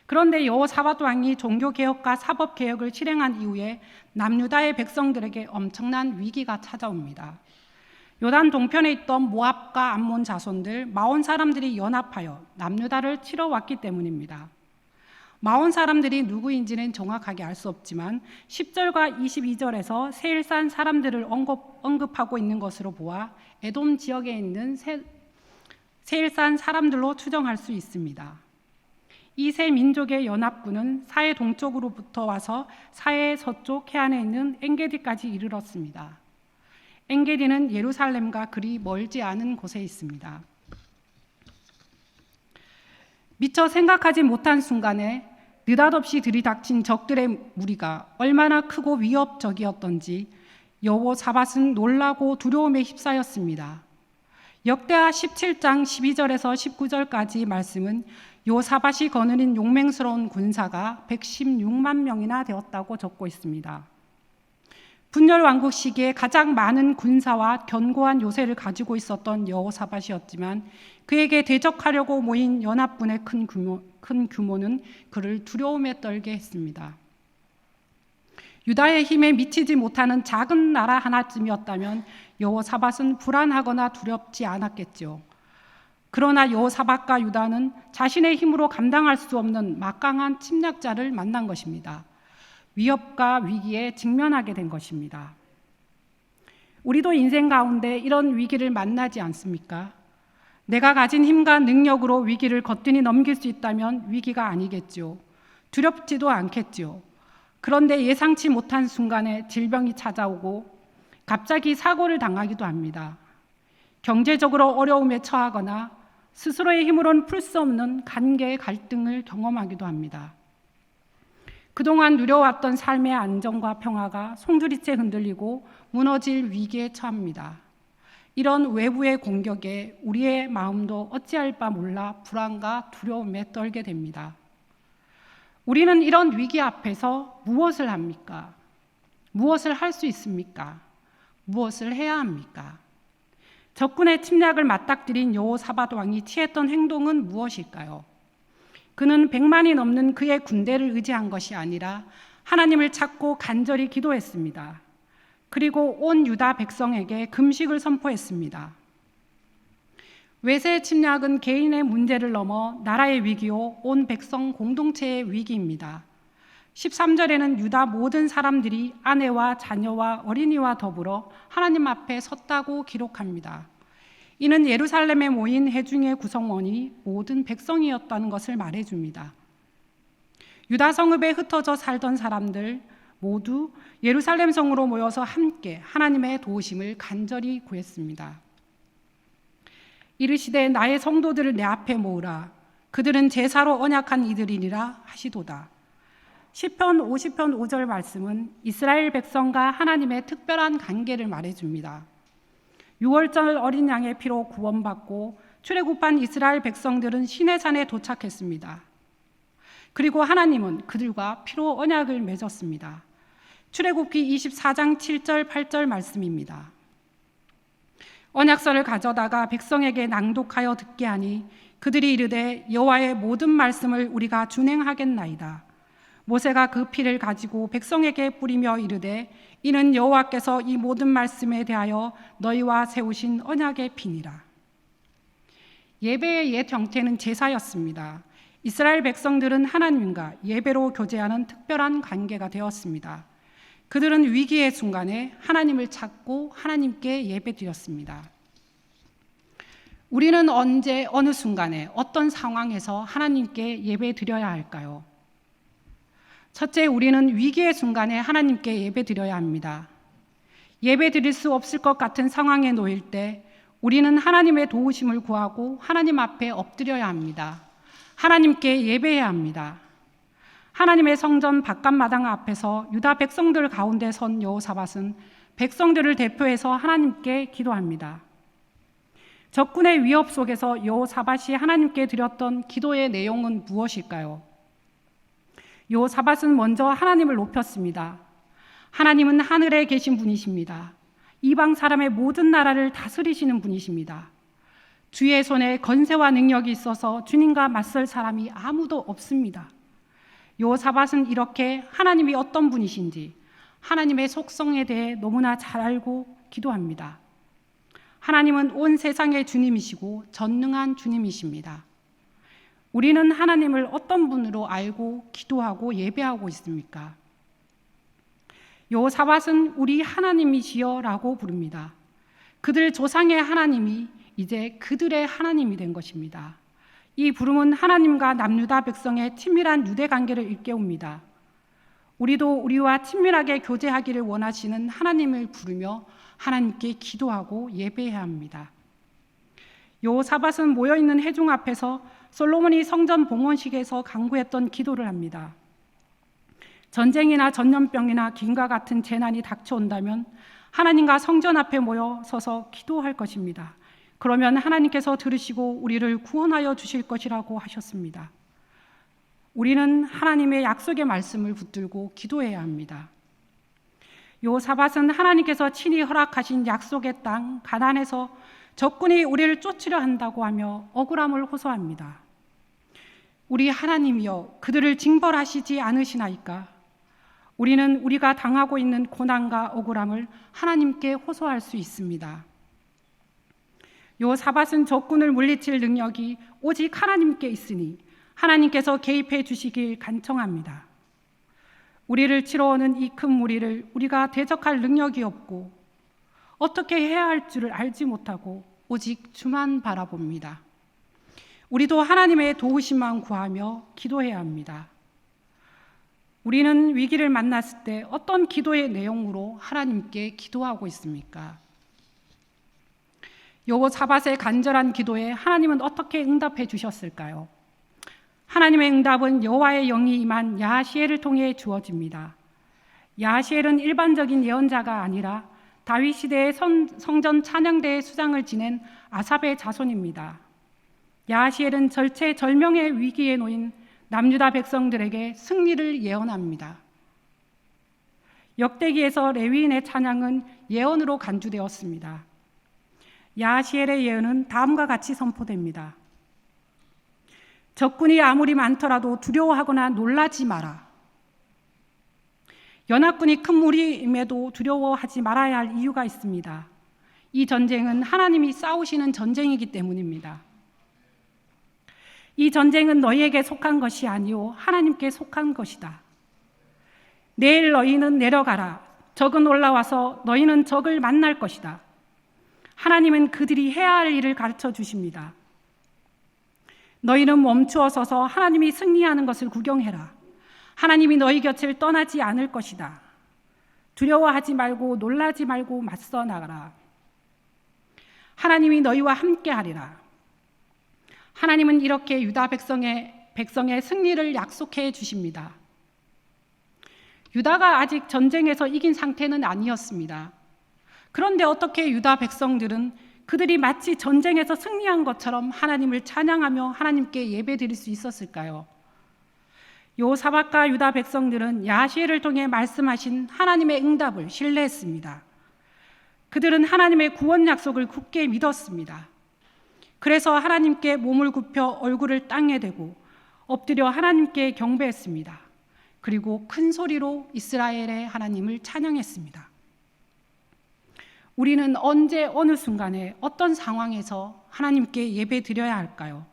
B: 그런데 여호사밧 왕이 종교개혁과 사법개혁을 실행한 이후에 남유다의 백성들에게 엄청난 위기가 찾아옵니다. 요단 동편에 있던 모압과 암몬 자손들, 마온 사람들이 연합하여 남유다를 치러 왔기 때문입니다. 마온 사람들이 누구인지는 정확하게 알 수 없지만 10절과 22절에서 세일산 사람들을 언급하고 있는 것으로 보아 에돔 지역에 있는 세일산 사람들로 추정할 수 있습니다. 이 세 민족의 연합군은 사해 동쪽으로부터 와서 사해 서쪽 해안에 있는 엔게디까지 이르렀습니다. 엔게디는 예루살렘과 그리 멀지 않은 곳에 있습니다. 미처 생각하지 못한 순간에 느닷없이 들이닥친 적들의 무리가 얼마나 크고 위협적이었던지 여호사밧은 놀라고 두려움에 휩싸였습니다. 역대하 17장 12절에서 19절까지 말씀은 여호사밧이 거느린 용맹스러운 군사가 116만 명이나 되었다고 적고 있습니다. 분열 왕국 시기에 가장 많은 군사와 견고한 요새를 가지고 있었던 여호사밧이었지만 그에게 대적하려고 모인 연합군의 큰 규모는 그를 두려움에 떨게 했습니다. 유다의 힘에 미치지 못하는 작은 나라 하나쯤이었다면 여호사밧은 불안하거나 두렵지 않았겠죠. 그러나 여호사밧과 유다는 자신의 힘으로 감당할 수 없는 막강한 침략자를 만난 것입니다. 위협과 위기에 직면하게 된 것입니다. 우리도 인생 가운데 이런 위기를 만나지 않습니까? 내가 가진 힘과 능력으로 위기를 거뜬히 넘길 수 있다면 위기가 아니겠죠. 두렵지도 않겠죠. 그런데 예상치 못한 순간에 질병이 찾아오고 갑자기 사고를 당하기도 합니다. 경제적으로 어려움에 처하거나 스스로의 힘으로는 풀 수 없는 관계의 갈등을 경험하기도 합니다. 그동안 누려왔던 삶의 안정과 평화가 송두리째 흔들리고 무너질 위기에 처합니다. 이런 외부의 공격에 우리의 마음도 어찌할 바 몰라 불안과 두려움에 떨게 됩니다. 우리는 이런 위기 앞에서 무엇을 합니까? 무엇을 할 수 있습니까? 무엇을 해야 합니까? 적군의 침략을 맞닥뜨린 여호사밧 왕이 취했던 행동은 무엇일까요? 그는 100만이 넘는 그의 군대를 의지한 것이 아니라 하나님을 찾고 간절히 기도했습니다. 그리고 온 유다 백성에게 금식을 선포했습니다. 외세의 침략은 개인의 문제를 넘어 나라의 위기요 온 백성 공동체의 위기입니다. 13절에는 유다 모든 사람들이 아내와 자녀와 어린이와 더불어 하나님 앞에 섰다고 기록합니다. 이는 예루살렘에 모인 회중의 구성원이 모든 백성이었다는 것을 말해줍니다. 유다 성읍에 흩어져 살던 사람들 모두 예루살렘 성으로 모여서 함께 하나님의 도우심을 간절히 구했습니다. 이르시되 나의 성도들을 내 앞에 모으라. 그들은 제사로 언약한 이들이니라 하시도다. 시편 50편 5절 말씀은 이스라엘 백성과 하나님의 특별한 관계를 말해줍니다. 6월절 어린 양의 피로 구원받고 출애굽한 이스라엘 백성들은 시내산에 도착했습니다. 그리고 하나님은 그들과 피로 언약을 맺었습니다. 출애굽기 24장 7절 8절 말씀입니다. 언약서를 가져다가 백성에게 낭독하여 듣게 하니 그들이 이르되 여호와의 모든 말씀을 우리가 준행하겠나이다. 모세가 그 피를 가지고 백성에게 뿌리며 이르되 이는 여호와께서 이 모든 말씀에 대하여 너희와 세우신 언약의 피니라. 예배의 옛 형태는 제사였습니다. 이스라엘 백성들은 하나님과 예배로 교제하는 특별한 관계가 되었습니다. 그들은 위기의 순간에 하나님을 찾고 하나님께 예배드렸습니다. 우리는 언제 어느 순간에 어떤 상황에서 하나님께 예배드려야 할까요? 첫째, 우리는 위기의 순간에 하나님께 예배드려야 합니다. 예배드릴 수 없을 것 같은 상황에 놓일 때 우리는 하나님의 도우심을 구하고 하나님 앞에 엎드려야 합니다. 하나님께 예배해야 합니다. 하나님의 성전 바깥마당 앞에서 유다 백성들 가운데 선 여호사밧은 백성들을 대표해서 하나님께 기도합니다. 적군의 위협 속에서 여호사밧이 하나님께 드렸던 기도의 내용은 무엇일까요? 여호사밧은 먼저 하나님을 높였습니다. 하나님은 하늘에 계신 분이십니다. 이방 사람의 모든 나라를 다스리시는 분이십니다. 주의 손에 권세와 능력이 있어서 주님과 맞설 사람이 아무도 없습니다. 여호사밧은 이렇게 하나님이 어떤 분이신지 하나님의 속성에 대해 너무나 잘 알고 기도합니다. 하나님은 온 세상의 주님이시고 전능한 주님이십니다. 우리는 하나님을 어떤 분으로 알고 기도하고 예배하고 있습니까? 여호사밧은 우리 하나님이시여라고 부릅니다. 그들 조상의 하나님이 이제 그들의 하나님이 된 것입니다. 이 부름은 하나님과 남유다 백성의 친밀한 유대 관계를 일깨웁니다. 우리도 우리와 친밀하게 교제하기를 원하시는 하나님을 부르며 하나님께 기도하고 예배해야 합니다. 여호사밧은 모여있는 회중 앞에서 솔로몬이 성전 봉헌식에서 강구했던 기도를 합니다. 전쟁이나 전염병이나 기근과 같은 재난이 닥쳐온다면 하나님과 성전 앞에 모여 서서 기도할 것입니다. 그러면 하나님께서 들으시고 우리를 구원하여 주실 것이라고 하셨습니다. 우리는 하나님의 약속의 말씀을 붙들고 기도해야 합니다. 여호사밧은 하나님께서 친히 허락하신 약속의 땅 가나안에서 적군이 우리를 쫓으려 한다고 하며 억울함을 호소합니다. 우리 하나님이여 그들을 징벌하시지 않으시나이까? 우리는 우리가 당하고 있는 고난과 억울함을 하나님께 호소할 수 있습니다. 여호사밧은 적군을 물리칠 능력이 오직 하나님께 있으니 하나님께서 개입해 주시길 간청합니다. 우리를 치러오는 이 큰 무리를 우리가 대적할 능력이 없고 어떻게 해야 할 줄을 알지 못하고 오직 주만 바라봅니다. 우리도 하나님의 도우심만 구하며 기도해야 합니다. 우리는 위기를 만났을 때 어떤 기도의 내용으로 하나님께 기도하고 있습니까? 여호사밧의 간절한 기도에 하나님은 어떻게 응답해 주셨을까요? 하나님의 응답은 여호와의 영이 임한 야하시엘을 통해 주어집니다. 야하시엘은 일반적인 예언자가 아니라 다윗 시대의 성전 찬양대의 수장을 지낸 아삽의 자손입니다. 야하시엘은 절체절명의 위기에 놓인 남유다 백성들에게 승리를 예언합니다. 역대기에서 레위인의 찬양은 예언으로 간주되었습니다. 야하시엘의 예언은 다음과 같이 선포됩니다. 적군이 아무리 많더라도 두려워하거나 놀라지 마라. 연합군이 큰 무리임에도 두려워하지 말아야 할 이유가 있습니다. 이 전쟁은 하나님이 싸우시는 전쟁이기 때문입니다. 이 전쟁은 너희에게 속한 것이 아니오 하나님께 속한 것이다. 내일 너희는 내려가라. 적은 올라와서 너희는 적을 만날 것이다. 하나님은 그들이 해야 할 일을 가르쳐 주십니다. 너희는 멈추어 서서 하나님이 승리하는 것을 구경해라. 하나님이 너희 곁을 떠나지 않을 것이다. 두려워하지 말고 놀라지 말고 맞서 나가라. 하나님이 너희와 함께 하리라. 하나님은 이렇게 유다 백성의 승리를 약속해 주십니다. 유다가 아직 전쟁에서 이긴 상태는 아니었습니다. 그런데 어떻게 유다 백성들은 그들이 마치 전쟁에서 승리한 것처럼 하나님을 찬양하며 하나님께 예배드릴 수 있었을까요? 여호사밧과 유다 백성들은 야하시엘을 통해 말씀하신 하나님의 응답을 신뢰했습니다. 그들은 하나님의 구원 약속을 굳게 믿었습니다. 그래서 하나님께 몸을 굽혀 얼굴을 땅에 대고 엎드려 하나님께 경배했습니다. 그리고 큰 소리로 이스라엘의 하나님을 찬양했습니다. 우리는 언제 어느 순간에 어떤 상황에서 하나님께 예배드려야 할까요?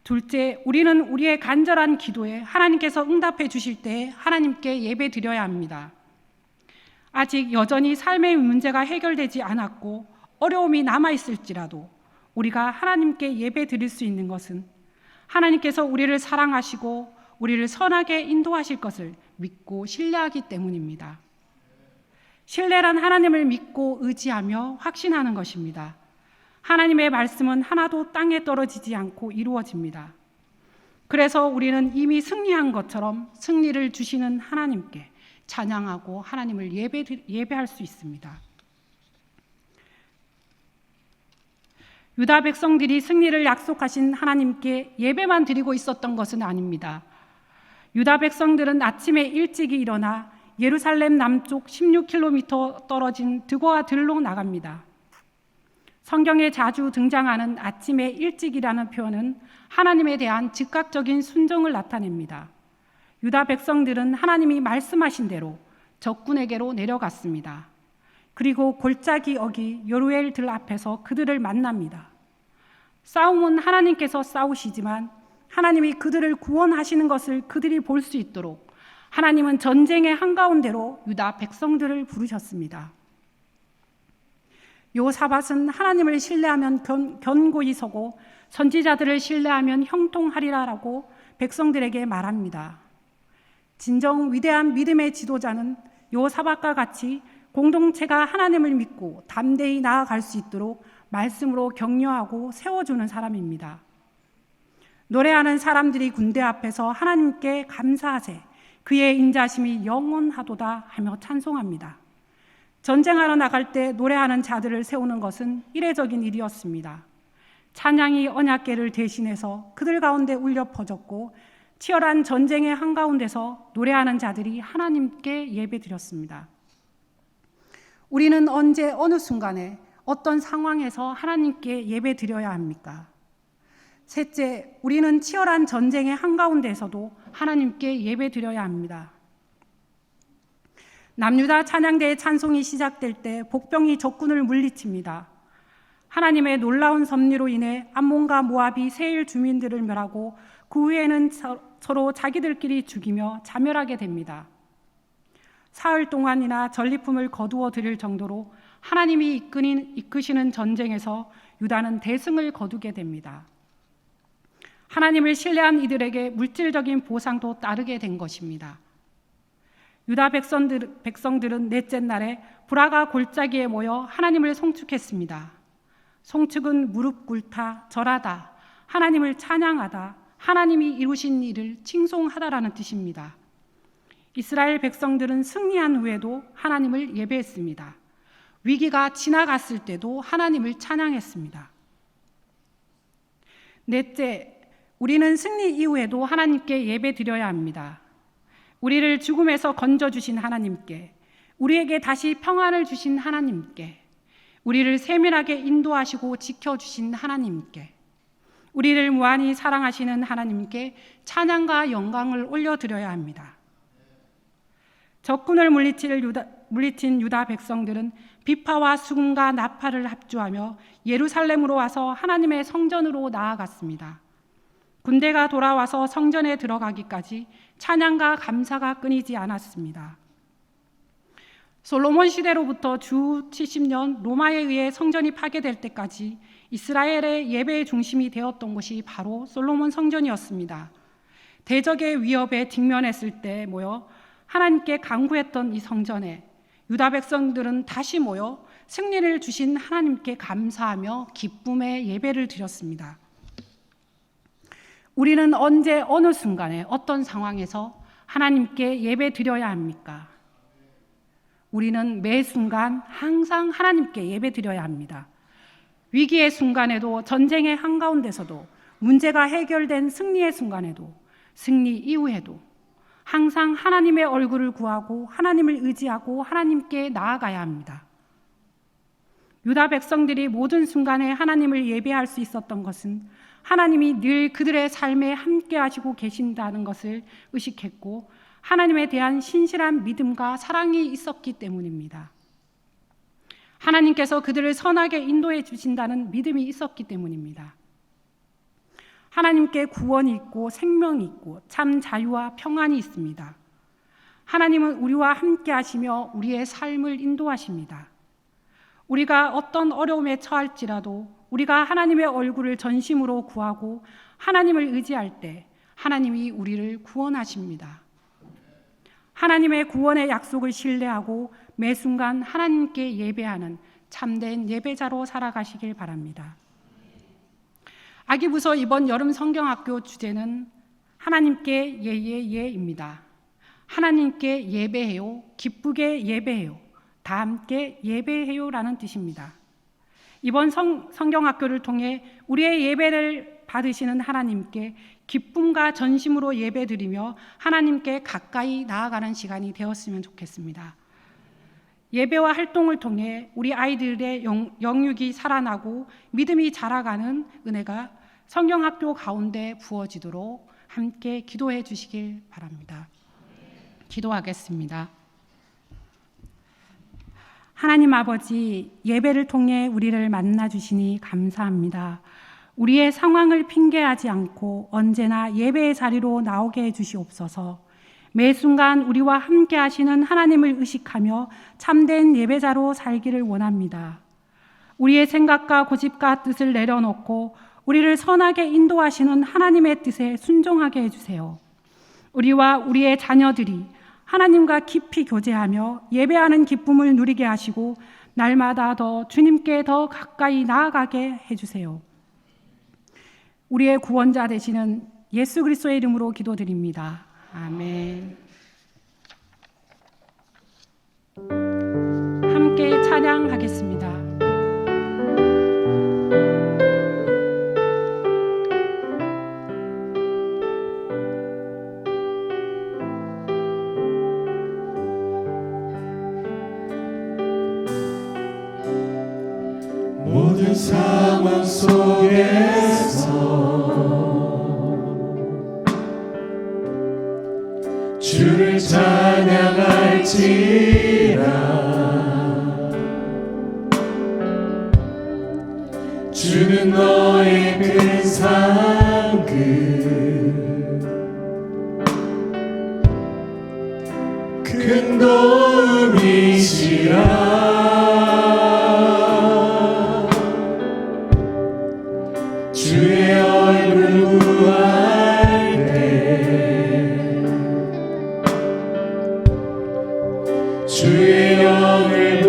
B: 둘째, 우리는 우리의 간절한 기도에 하나님께서 응답해 주실 때 하나님께 예배드려야 합니다. 아직 여전히 삶의 문제가 해결되지 않았고 어려움이 남아있을지라도 우리가 하나님께 예배드릴 수 있는 것은 하나님께서 우리를 사랑하시고 우리를 선하게 인도하실 것을 믿고 신뢰하기 때문입니다. 신뢰란 하나님을 믿고 의지하며 확신하는 것입니다. 하나님의 말씀은 하나도 땅에 떨어지지 않고 이루어집니다. 그래서 우리는 이미 승리한 것처럼 승리를 주시는 하나님께 찬양하고 하나님을 예배할 수 있습니다. 유다 백성들이 승리를 약속하신 하나님께 예배만 드리고 있었던 것은 아닙니다. 유다 백성들은 아침에 일찍이 일어나 예루살렘 남쪽 16km 떨어진 드고아 들로 나갑니다. 성경에 자주 등장하는 아침에 일찍이라는 표현은 하나님에 대한 즉각적인 순종을 나타냅니다. 유다 백성들은 하나님이 말씀하신 대로 적군에게로 내려갔습니다. 그리고 골짜기 어기 요르엘 들 앞에서 그들을 만납니다. 싸움은 하나님께서 싸우시지만 하나님이 그들을 구원하시는 것을 그들이 볼 수 있도록 하나님은 전쟁의 한가운데로 유다 백성들을 부르셨습니다. 여호사밧은 하나님을 신뢰하면 견고히 서고 선지자들을 신뢰하면 형통하리라라고 백성들에게 말합니다. 진정 위대한 믿음의 지도자는 여호사밧과 같이 공동체가 하나님을 믿고 담대히 나아갈 수 있도록 말씀으로 격려하고 세워주는 사람입니다. 노래하는 사람들이 군대 앞에서 하나님께 감사하세, 그의 인자심이 영원하도다 하며 찬송합니다. 전쟁하러 나갈 때 노래하는 자들을 세우는 것은 이례적인 일이었습니다. 찬양이 언약궤를 대신해서 그들 가운데 울려 퍼졌고 치열한 전쟁의 한가운데서 노래하는 자들이 하나님께 예배드렸습니다. 우리는 언제 어느 순간에 어떤 상황에서 하나님께 예배드려야 합니까? 셋째, 우리는 치열한 전쟁의 한가운데서도 하나님께 예배드려야 합니다. 남유다 찬양대의 찬송이 시작될 때 복병이 적군을 물리칩니다. 하나님의 놀라운 섭리로 인해 암몬과 모압이 세일 주민들을 멸하고 그 후에는 서로 자기들끼리 죽이며 자멸하게 됩니다. 사흘 동안이나 전리품을 거두어 드릴 정도로 하나님이 이끄시는 전쟁에서 유다는 대승을 거두게 됩니다. 하나님을 신뢰한 이들에게 물질적인 보상도 따르게 된 것입니다. 유다 백성들은 넷째 날에 브라가 골짜기에 모여 하나님을 송축했습니다. 송축은 무릎 꿇다, 절하다, 하나님을 찬양하다, 하나님이 이루신 일을 칭송하다라는 뜻입니다. 이스라엘 백성들은 승리한 후에도 하나님을 예배했습니다. 위기가 지나갔을 때도 하나님을 찬양했습니다. 넷째, 우리는 승리 이후에도 하나님께 예배드려야 합니다. 우리를 죽음에서 건져주신 하나님께, 우리에게 다시 평안을 주신 하나님께, 우리를 세밀하게 인도하시고 지켜주신 하나님께, 우리를 무한히 사랑하시는 하나님께 찬양과 영광을 올려드려야 합니다. 적군을 물리친 유다 백성들은 비파와 수금과 나팔을 합주하며 예루살렘으로 와서 하나님의 성전으로 나아갔습니다. 군대가 돌아와서 성전에 들어가기까지 찬양과 감사가 끊이지 않았습니다. 솔로몬 시대로부터 주 70년 로마에 의해 성전이 파괴될 때까지 이스라엘의 예배의 중심이 되었던 곳이 바로 솔로몬 성전이었습니다. 대적의 위협에 직면했을 때 모여 하나님께 간구했던 이 성전에 유다 백성들은 다시 모여 승리를 주신 하나님께 감사하며 기쁨의 예배를 드렸습니다. 우리는 언제 어느 순간에 어떤 상황에서 하나님께 예배 드려야 합니까? 우리는 매 순간 항상 하나님께 예배 드려야 합니다. 위기의 순간에도, 전쟁의 한가운데서도, 문제가 해결된 승리의 순간에도, 승리 이후에도 항상 하나님의 얼굴을 구하고 하나님을 의지하고 하나님께 나아가야 합니다. 유다 백성들이 모든 순간에 하나님을 예배할 수 있었던 것은 하나님이 늘 그들의 삶에 함께 하시고 계신다는 것을 의식했고 하나님에 대한 신실한 믿음과 사랑이 있었기 때문입니다. 하나님께서 그들을 선하게 인도해 주신다는 믿음이 있었기 때문입니다. 하나님께 구원이 있고 생명이 있고 참 자유와 평안이 있습니다. 하나님은 우리와 함께 하시며 우리의 삶을 인도하십니다. 우리가 어떤 어려움에 처할지라도 우리가 하나님의 얼굴을 전심으로 구하고 하나님을 의지할 때 하나님이 우리를 구원하십니다. 하나님의 구원의 약속을 신뢰하고 매 순간 하나님께 예배하는 참된 예배자로 살아가시길 바랍니다. 아기부서 이번 여름 성경학교 주제는 하나님께 예예예입니다. 하나님께 예배해요, 기쁘게 예배해요, 다 함께 예배해요라는 뜻입니다. 이번 성경학교를 통해 우리의 예배를 받으시는 하나님께 기쁨과 전심으로 예배드리며 하나님께 가까이 나아가는 시간이 되었으면 좋겠습니다. 예배와 활동을 통해 우리 아이들의 영육이 살아나고 믿음이 자라가는 은혜가 성경학교 가운데 부어지도록 함께 기도해 주시길 바랍니다. 기도하겠습니다. 하나님 아버지, 예배를 통해 우리를 만나 주시니 감사합니다. 우리의 상황을 핑계하지 않고 언제나 예배의 자리로 나오게 해 주시옵소서. 매 순간 우리와 함께 하시는 하나님을 의식하며 참된 예배자로 살기를 원합니다. 우리의 생각과 고집과 뜻을 내려놓고 우리를 선하게 인도하시는 하나님의 뜻에 순종하게 해주세요. 우리와 우리의 자녀들이 하나님과 깊이 교제하며 예배하는 기쁨을 누리게 하시고 날마다 더 주님께 더 가까이 나아가게 해주세요. 우리의 구원자 되시는 예수 그리스도의 이름으로 기도드립니다. 아멘. 함께 찬양하겠습니다.
A: 모든 상황 속에서 주를 찬양할지라. 주는 너의 큰 상급 큰 도움이시라. 주의 얼굴 구할 때 주의 영을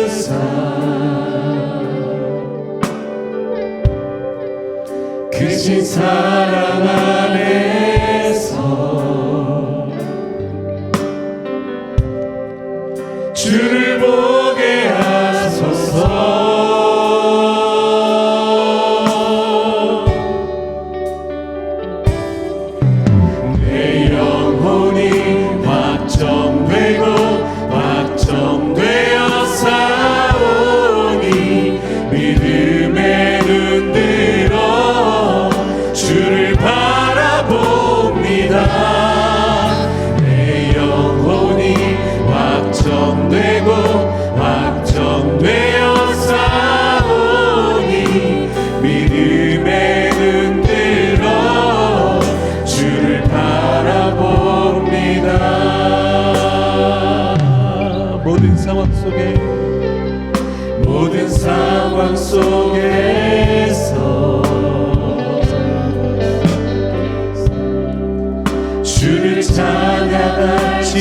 A: 부사 크신 사랑 안에서 주를 보게 하소서. 내 영혼이 확정되고 확정되어 싸우니 믿음의 눈 들어 주를 바라봅니다. 내 영혼이 확정되고 확정되어 싸우니 믿음의 눈 들어 주를 바라봅니다. 모든 상황 속에서 주를 찬양할지라.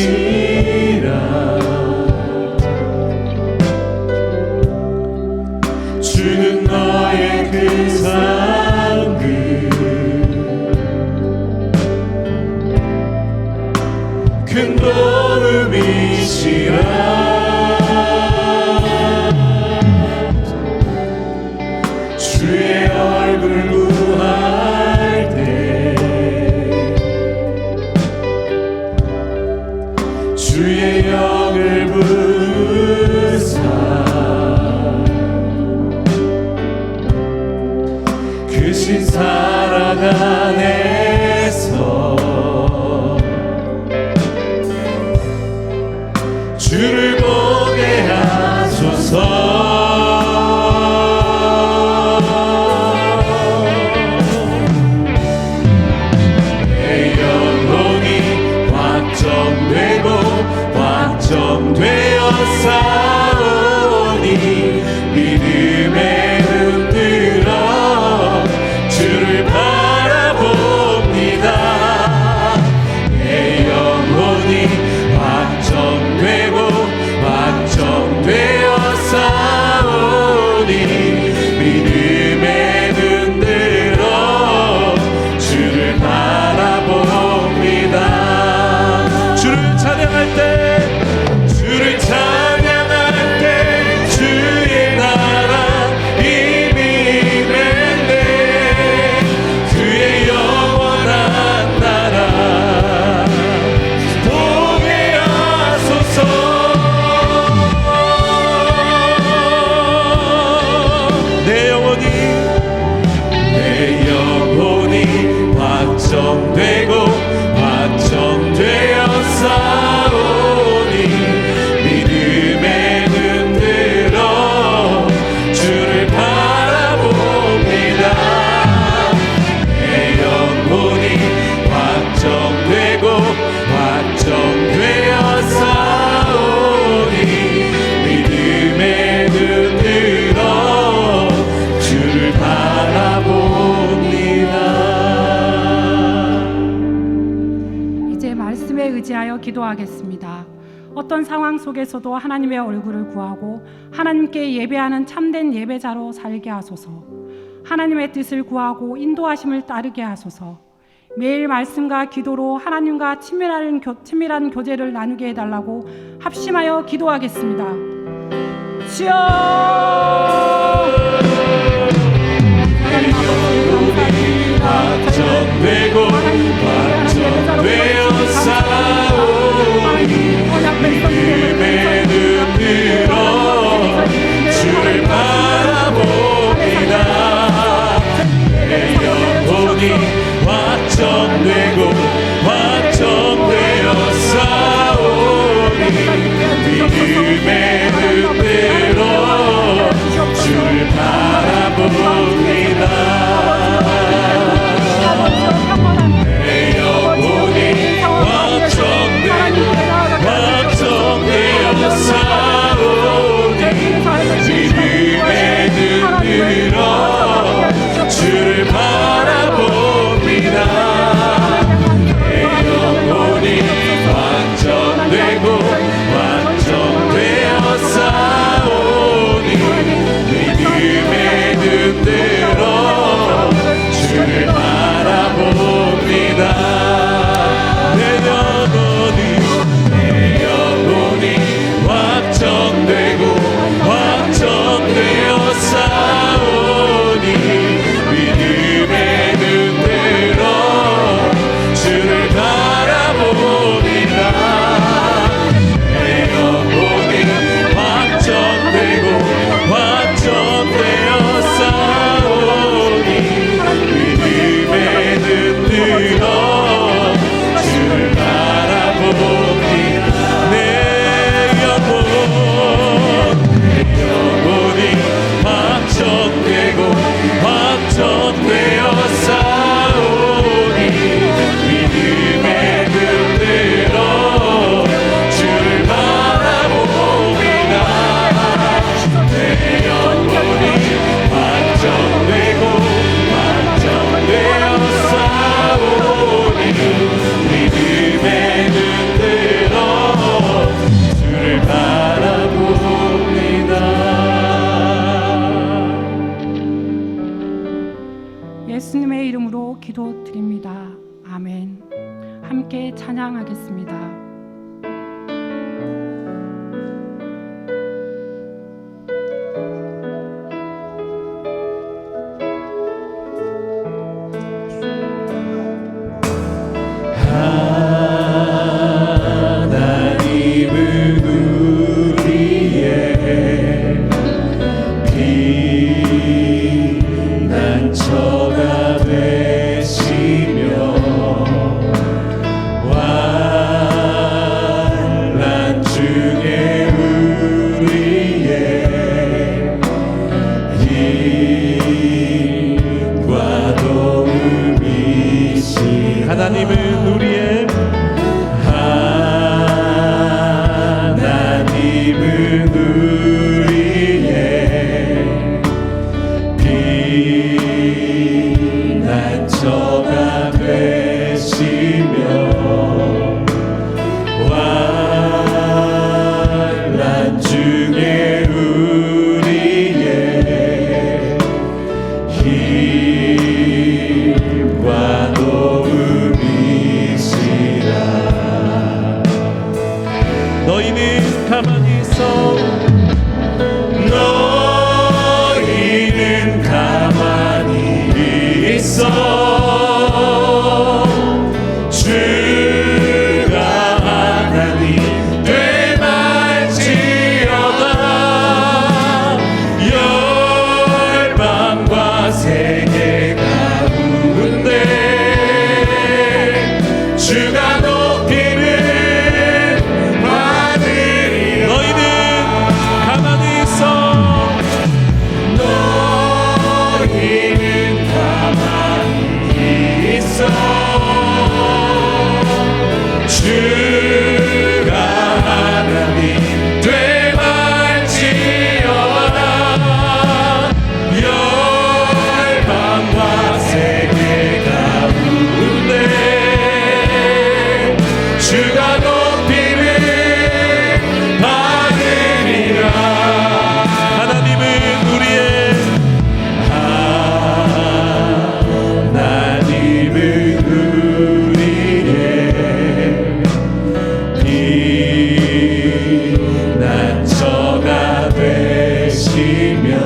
A: 주는 너의 큰 상급 큰 도움이시라. 주의 얼굴 구할 때 주의 영을 부사 크신 사랑 안에서 주를 보게 하소서. 내 영혼이 확정되고 확정되어 싸우니 믿음의 눈 들어 주를 바라봅니다. 내 영혼이 확정되고 확정되어 싸우니 믿음의 눈 들어 주를 바라봅니다. 주를 찬양할 때 주를 찬양할 때 주의 나라 임임했네. 그의 영원한 나라 보게 하소서. 내 영혼이 확정되고 확정되어 싸우니 믿음의 눈 들어 주를 바라봅니다. 내 영혼이 확정되고 확정되어 싸우니 믿음의 눈 들어 주를 바라봅니다.
B: 이제 말씀에 의지하여 기도하겠습니다. 어떤 상황 속에서도 하나님의 얼굴을 구하고 하나님께 예배하는 참된 예배자로 살게 하소서. 하나님의 뜻을 구하고 인도하심을 따르게 하소서. 매일 말씀과 기도로 하나님과 친밀한 교제를 나누게 해달라고 합심하여 기도하겠습니다. 주여!
A: 확정되고 확정되어 싸우니 믿음의 눈으로 주를 바라봅니다. 내 영혼이 확정되고 확정되어 싸우니 믿음의 눈으로 주를 바라봅니다. 내 영혼이 확정되어 싸우니 믿음의 눈으로 주를 바라봅니다. 내 영혼이 확정되고 확정되어 싸우니 믿음의 눈으로 주를 바라봅니다. 내 영혼이 확정되고 확정되어 싸우니 믿음의 눈으로 주를 바라봅니다. 내 영혼이 확정되고 확정되어 싸우니 믿음의 눈으로 주를 바라봅니다. 내 영혼이 확정되고 확정되어 싸우니 믿음의 눈으로 주를 바라봅니다. 내 영혼이 확정되고 확정되어 싸우니 믿음의 눈으로 주를 바라봅니다.
B: 예수님의 이름으로 기도드립니다. 아멘. 함께 찬양하겠습니다.
A: 하나님은 우리의 피난처가 되시며 환난 중에 우리의 힘과 도움이시. 하나님은 우리의 피난처가 되시며 환난 중에 우리의 힘과 도움이시라. 너희는 가만히 있어. 너희는 가만히 있어. 주가 하나님 되말지어다. 열방과 세계 가운데 주가 높이는 받으리. 너희는 가만히 있어. 너희는 가만히 되시며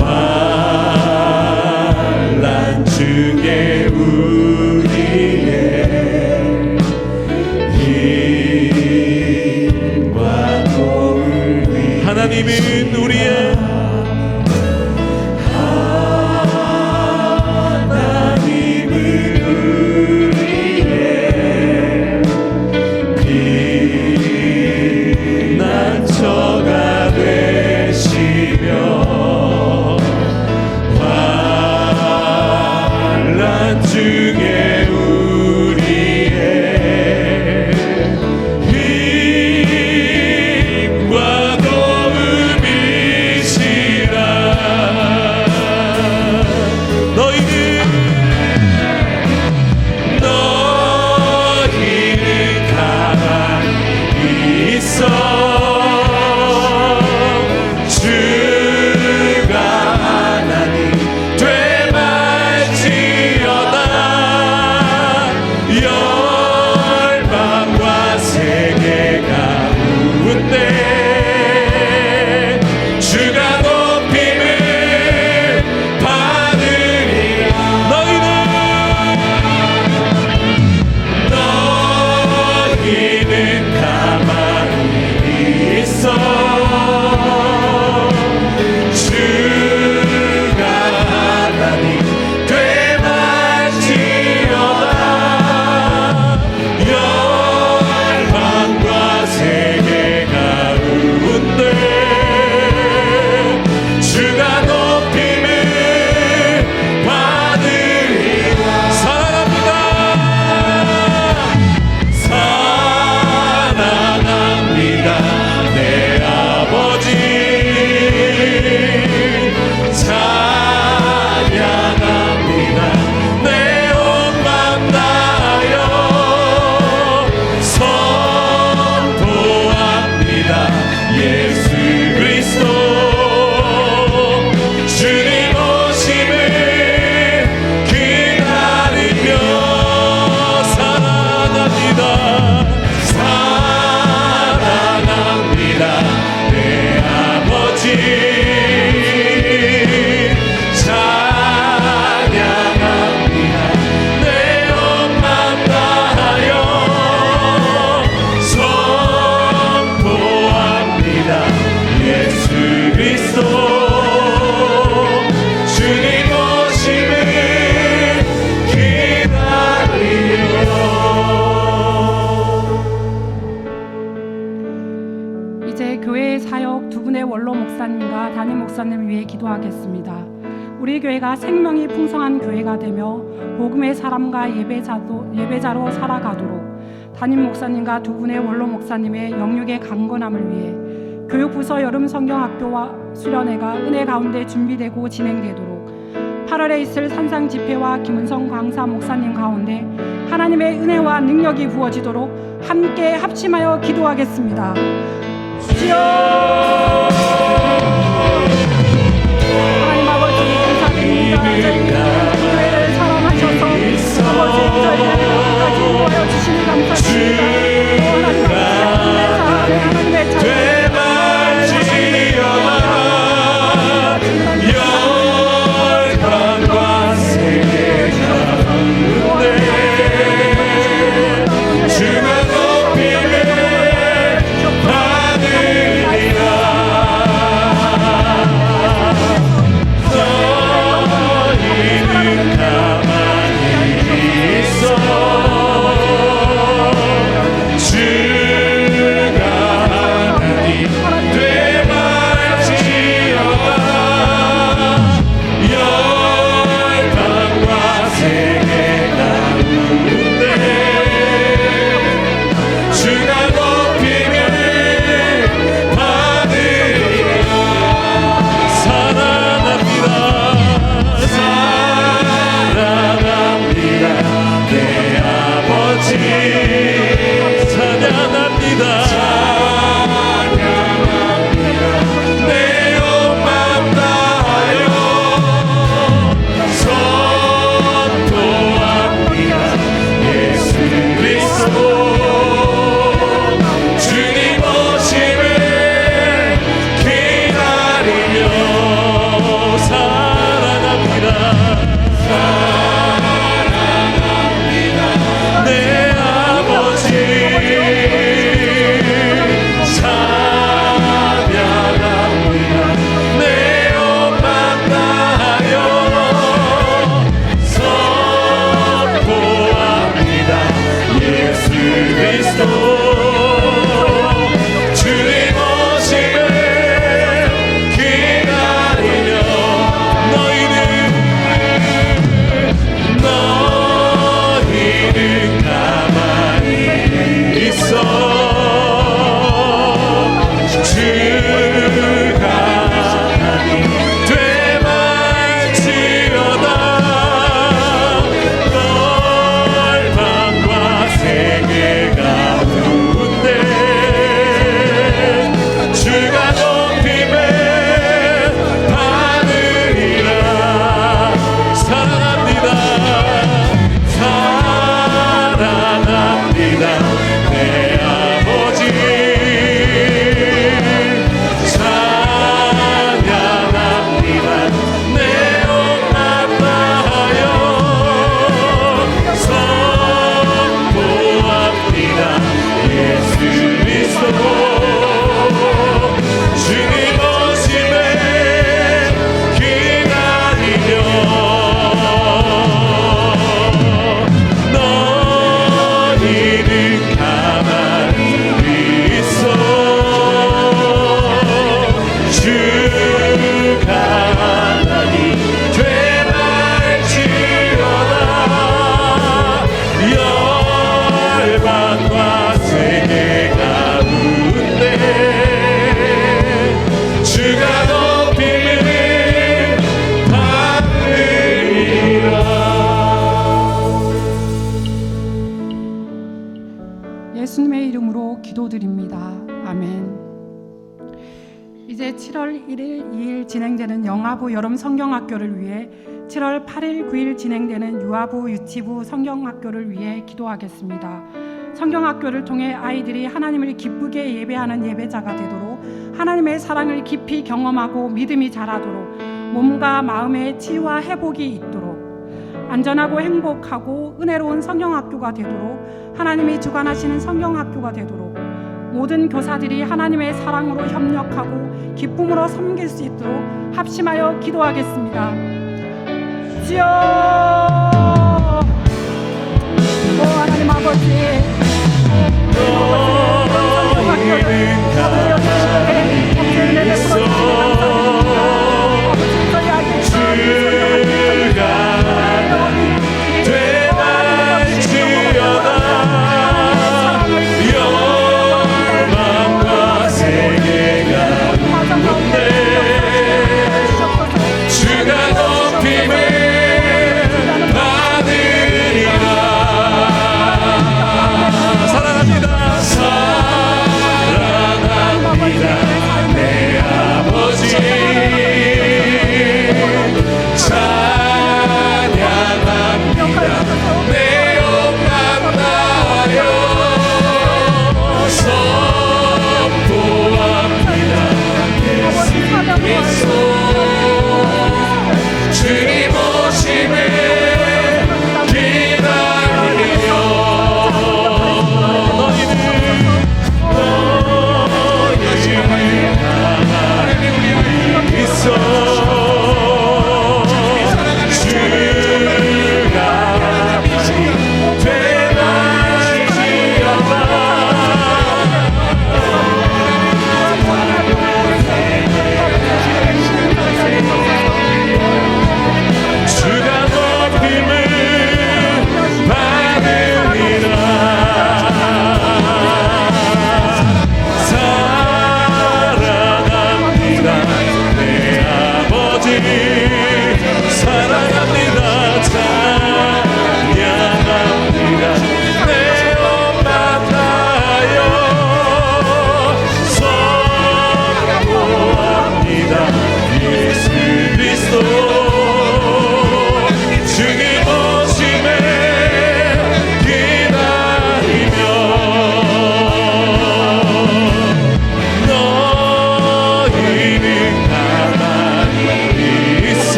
A: 환난 중에 우리의 힘과 도움이 하나님은 우리의 난처가 되시며 환난 중에 우리의 힘과 도움이시라. 너희는 가만히 있어
B: 기도하겠습니다. 우리 교회가 생명이 풍성한 교회가 되며 복음의 사람과 예배자로 살아가도록 담임 목사님과 두 분의 원로 목사님의 영육의 강건함을 위해 교육부서 여름 성경학교와 수련회가 은혜 가운데 준비되고 진행되도록 8월에 있을 산상 집회와 김은성 강사 목사님 가운데 하나님의 은혜와 능력이 부어지도록 함께 합심하여 기도하겠습니다. 주여! 하나님 아버지 감사드립니다. 저희 교회를 사랑하셔서 아버지 저희를 여기까지 인도하여 주시니 감사드립니다. 하나님 아버지 하나님의
A: 열방과 세계 가운데 주가 높임을 받으리라.
B: 현재 7월 1일, 2일 진행되는 영아부 여름 성경학교를 위해 7월 8일, 9일 진행되는 유아부, 유치부 성경학교를 위해 기도하겠습니다. 성경학교를 통해 아이들이 하나님을 기쁘게 예배하는 예배자가 되도록, 하나님의 사랑을 깊이 경험하고 믿음이 자라도록, 몸과 마음의 치유와 회복이 있도록, 안전하고 행복하고 은혜로운 성경학교가 되도록, 하나님이 주관하시는 성경학교가 되도록, 모든 교사들이 하나님의 사랑으로 협력하고 기쁨으로 섬길 수 있도록 합심하여 기도하겠습니다. 주여! 하나님 아버지,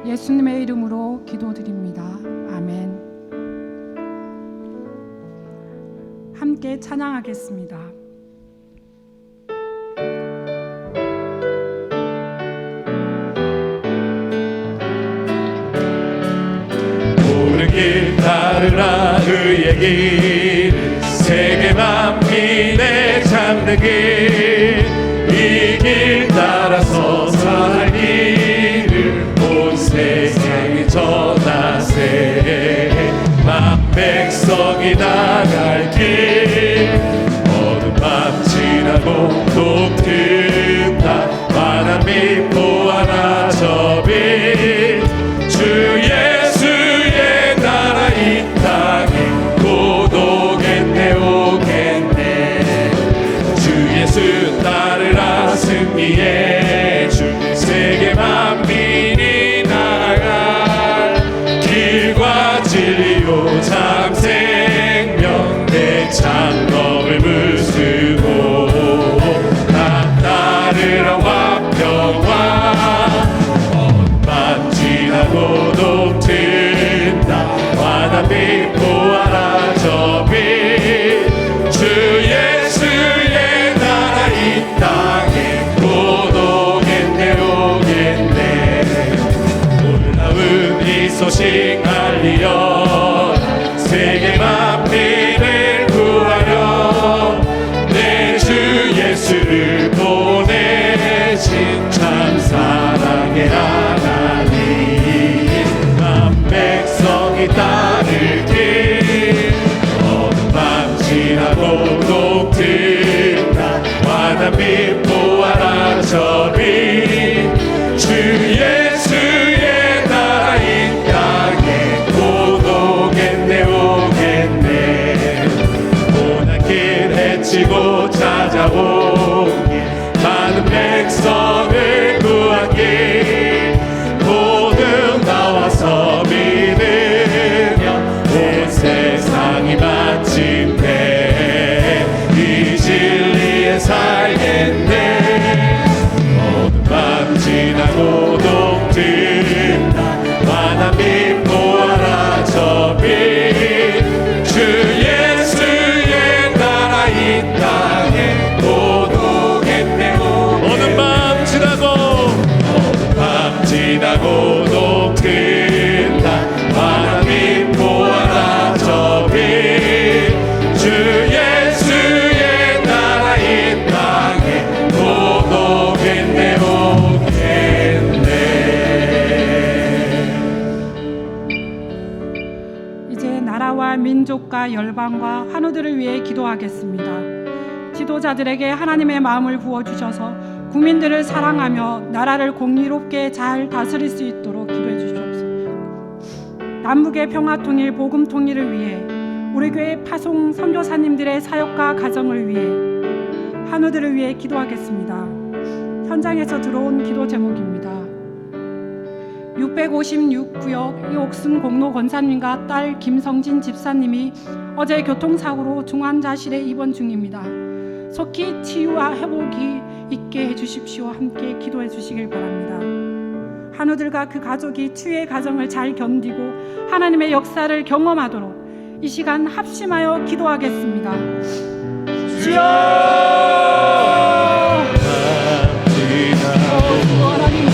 B: 예수님의 이름으로 기도드립니다. 아멘. 함께 찬양하겠습니다.
A: 옳은 길 따르라 그의 길, 세계 만민의 참된 길, 이 길 따라서 살 길을 온 세상에 전하세. 만 백성이 나갈 길, 어두운 밤 지나고 높은 탑, 환한 빛 보아라 저 빛. 주 예수의 나라 이 땅에 곧 오겠네 오겠네. 주 예수 따르라 승리의 주, 세계 만민이 나아갈 길과 진리요 참 생명. 고독된다 환한 빛 보아라 저 빛 주 예수의 나라 이 땅에 고독했네 오겠네 놀라운 이 소식 알리어 세계 만민을 구하려 내 주 예수를 보내신 참 사랑의 하나님 한 백성이 따를 길 어둠 밤 지나고 녹든다 환한 빛 보아라 저 빛 주 예수의 나라 이 땅에 고독했네 오겠네 고난길 헤치고 찾아오길 많은 백성을 구하길 모두 나와서 믿으면 온 세상이 마침내 이 진리에 살겠네 어둠 밤 지나고 녹든다 환한 빛 보아라 저 빛 주 예수의 나라 이 땅에 고독했네 어둠 밤 지나고 녹든다 환한 빛 보아라 저 빛 주 예수의 나라 이 땅에 고독했네 오겠네
B: 이제 나라와 민족과 열방과 환우들을 위해 기도하겠습니다. 지도자들에게 하나님의 마음을 부어주셔서 국민들을 사랑하며 나라를 공의롭게 잘 다스릴 수 있도록 기도해 주시옵소서. 남북의 평화 통일, 복음 통일을 위해 우리 교회 파송 선교사님들의 사역과 가정을 위해 환우들을 위해 기도하겠습니다. 현장에서 들어온 기도 제목입니다. 656구역 이옥순 공로 권사님과 딸 김성진 집사님이 어제 교통사고로 중환자실에 입원 중입니다. 속히 치유와 회복이 있게 해주십시오. 함께 기도해 주시길 바랍니다. 한우들과 그 가족이 치유의 과정을 잘 견디고 하나님의 역사를 경험하도록 이 시간 합심하여 기도하겠습니다. 주여! 하나님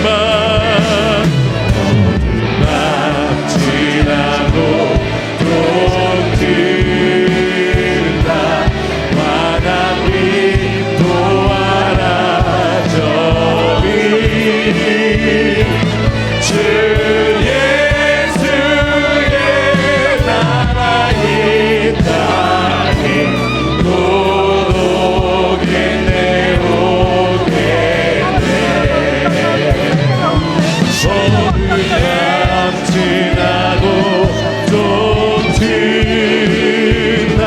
A: 밤 지나고 또 든다 환한 빛 보아라 저리 주 예수의 나라 이 땅에 곧 오겠네 밤 지나고 또 든다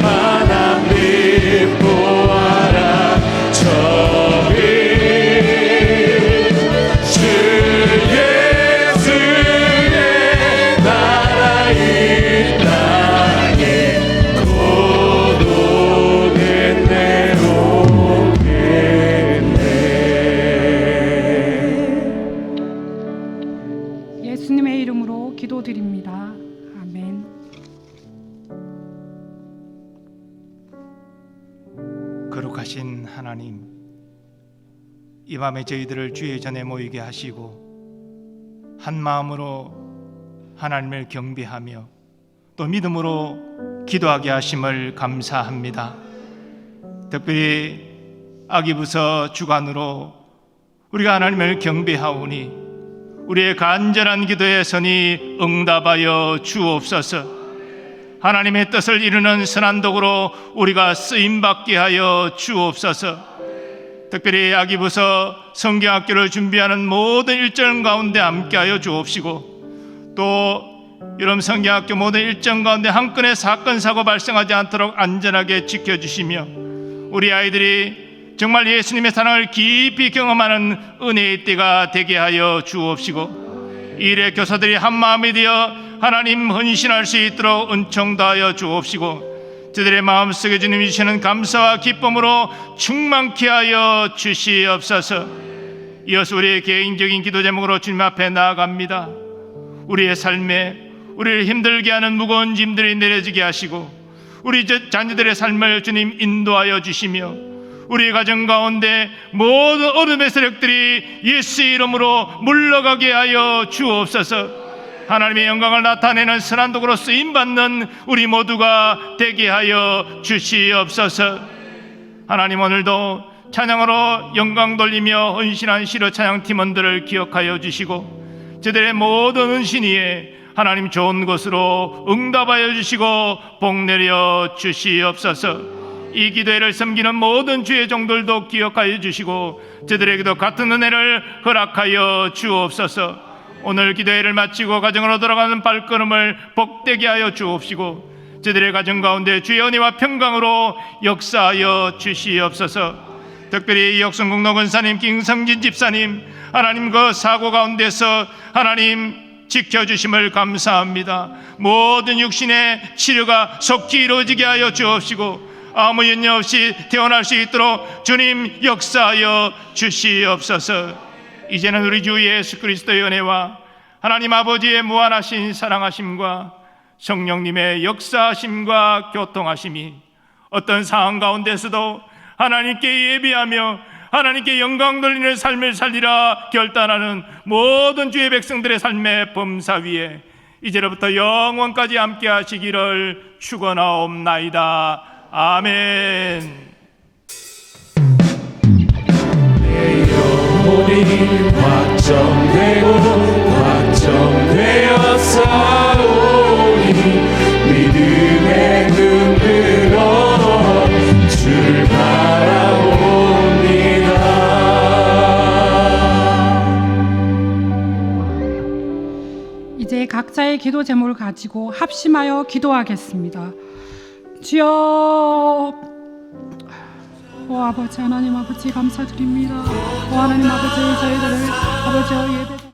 A: 환한 빛 보아라 저리 주 예수의 나라 이 땅에 곧 오겠네
B: 예수님의 이름으로 기도드립니다. 아멘.
G: 거룩하신 하나님, 이 밤에 저희들을 주의 전에 모이게 하시고 한 마음으로 하나님을 경배하며 또 믿음으로 기도하게 하심을 감사합니다. 특별히 아기부서 주간으로 우리가 하나님을 경배하오니 우리의 간절한 기도에 선이 응답하여 주옵소서. 하나님의 뜻을 이루는 선한 도구로 우리가 쓰임받게 하여 주옵소서. 특별히 아기부서 성경학교를 준비하는 모든 일정 가운데 함께하여 주옵시고 또 여러분 성경학교 모든 일정 가운데 한 건의 사건 사고 발생하지 않도록 안전하게 지켜주시며 우리 아이들이 정말 예수님의 사랑을 깊이 경험하는 은혜의 때가 되게 하여 주옵시고 이 일의 교사들이 한 마음이 되어 하나님 헌신할 수 있도록 은총 다하여 주옵시고 저들의 마음속에 주님이 주시는 감사와 기쁨으로 충만케 하여 주시옵소서. 이어서 우리의 개인적인 기도 제목으로 주님 앞에 나아갑니다. 우리의 삶에 우리를 힘들게 하는 무거운 짐들이 내려지게 하시고 우리 자녀들의 삶을 주님 인도하여 주시며 우리 가정 가운데 모든 어둠의 세력들이 예수의 이름으로 물러가게 하여 주옵소서. 하나님의 영광을 나타내는 선한 도구로 쓰임받는 우리 모두가 되게 하여 주시옵소서. 하나님 오늘도 찬양으로 영광 돌리며 헌신한 시로 찬양 팀원들을 기억하여 주시고 저들의 모든 헌신 위에 하나님 좋은 것으로 응답하여 주시고 복 내려 주시옵소서. 이 기도회를 섬기는 모든 주의 종들도 기억하여 주시고 저들에게도 같은 은혜를 허락하여 주옵소서. 오늘 기도회를 마치고 가정으로 돌아가는 발걸음을 복되게 하여 주옵시고 저들의 가정 가운데 주의 은혜와 평강으로 역사하여 주시옵소서. 특별히 역성공로 권사님, 김성진 집사님, 하나님 그 사고 가운데서 하나님 지켜주심을 감사합니다. 모든 육신의 치료가 속히 이루어지게 하여 주옵시고 아무 연여 없이 태어날 수 있도록 주님 역사하여 주시옵소서. 이제는 우리 주 예수 그리스도의 은혜와 하나님 아버지의 무한하신 사랑하심과 성령님의 역사하심과 교통하심이 어떤 상황 가운데서도 하나님께 예비하며 하나님께 영광 돌리는 삶을 살리라 결단하는 모든 주의 백성들의 삶의 범사 위에 이제로부터 영원까지 함께 하시기를 축원하옵나이다. 아멘.
A: 내 영혼이 확정되어 싸우니 믿음의 눈으로 주를 바라봅니다.
B: 이제 각자의 기도 제목을 가지고 합심하여 기도하겠습니다. 주여, 오 아버지 하나님 아버지 감사드립니다. 오 하나님 아버지 저희들을 아버지와 예배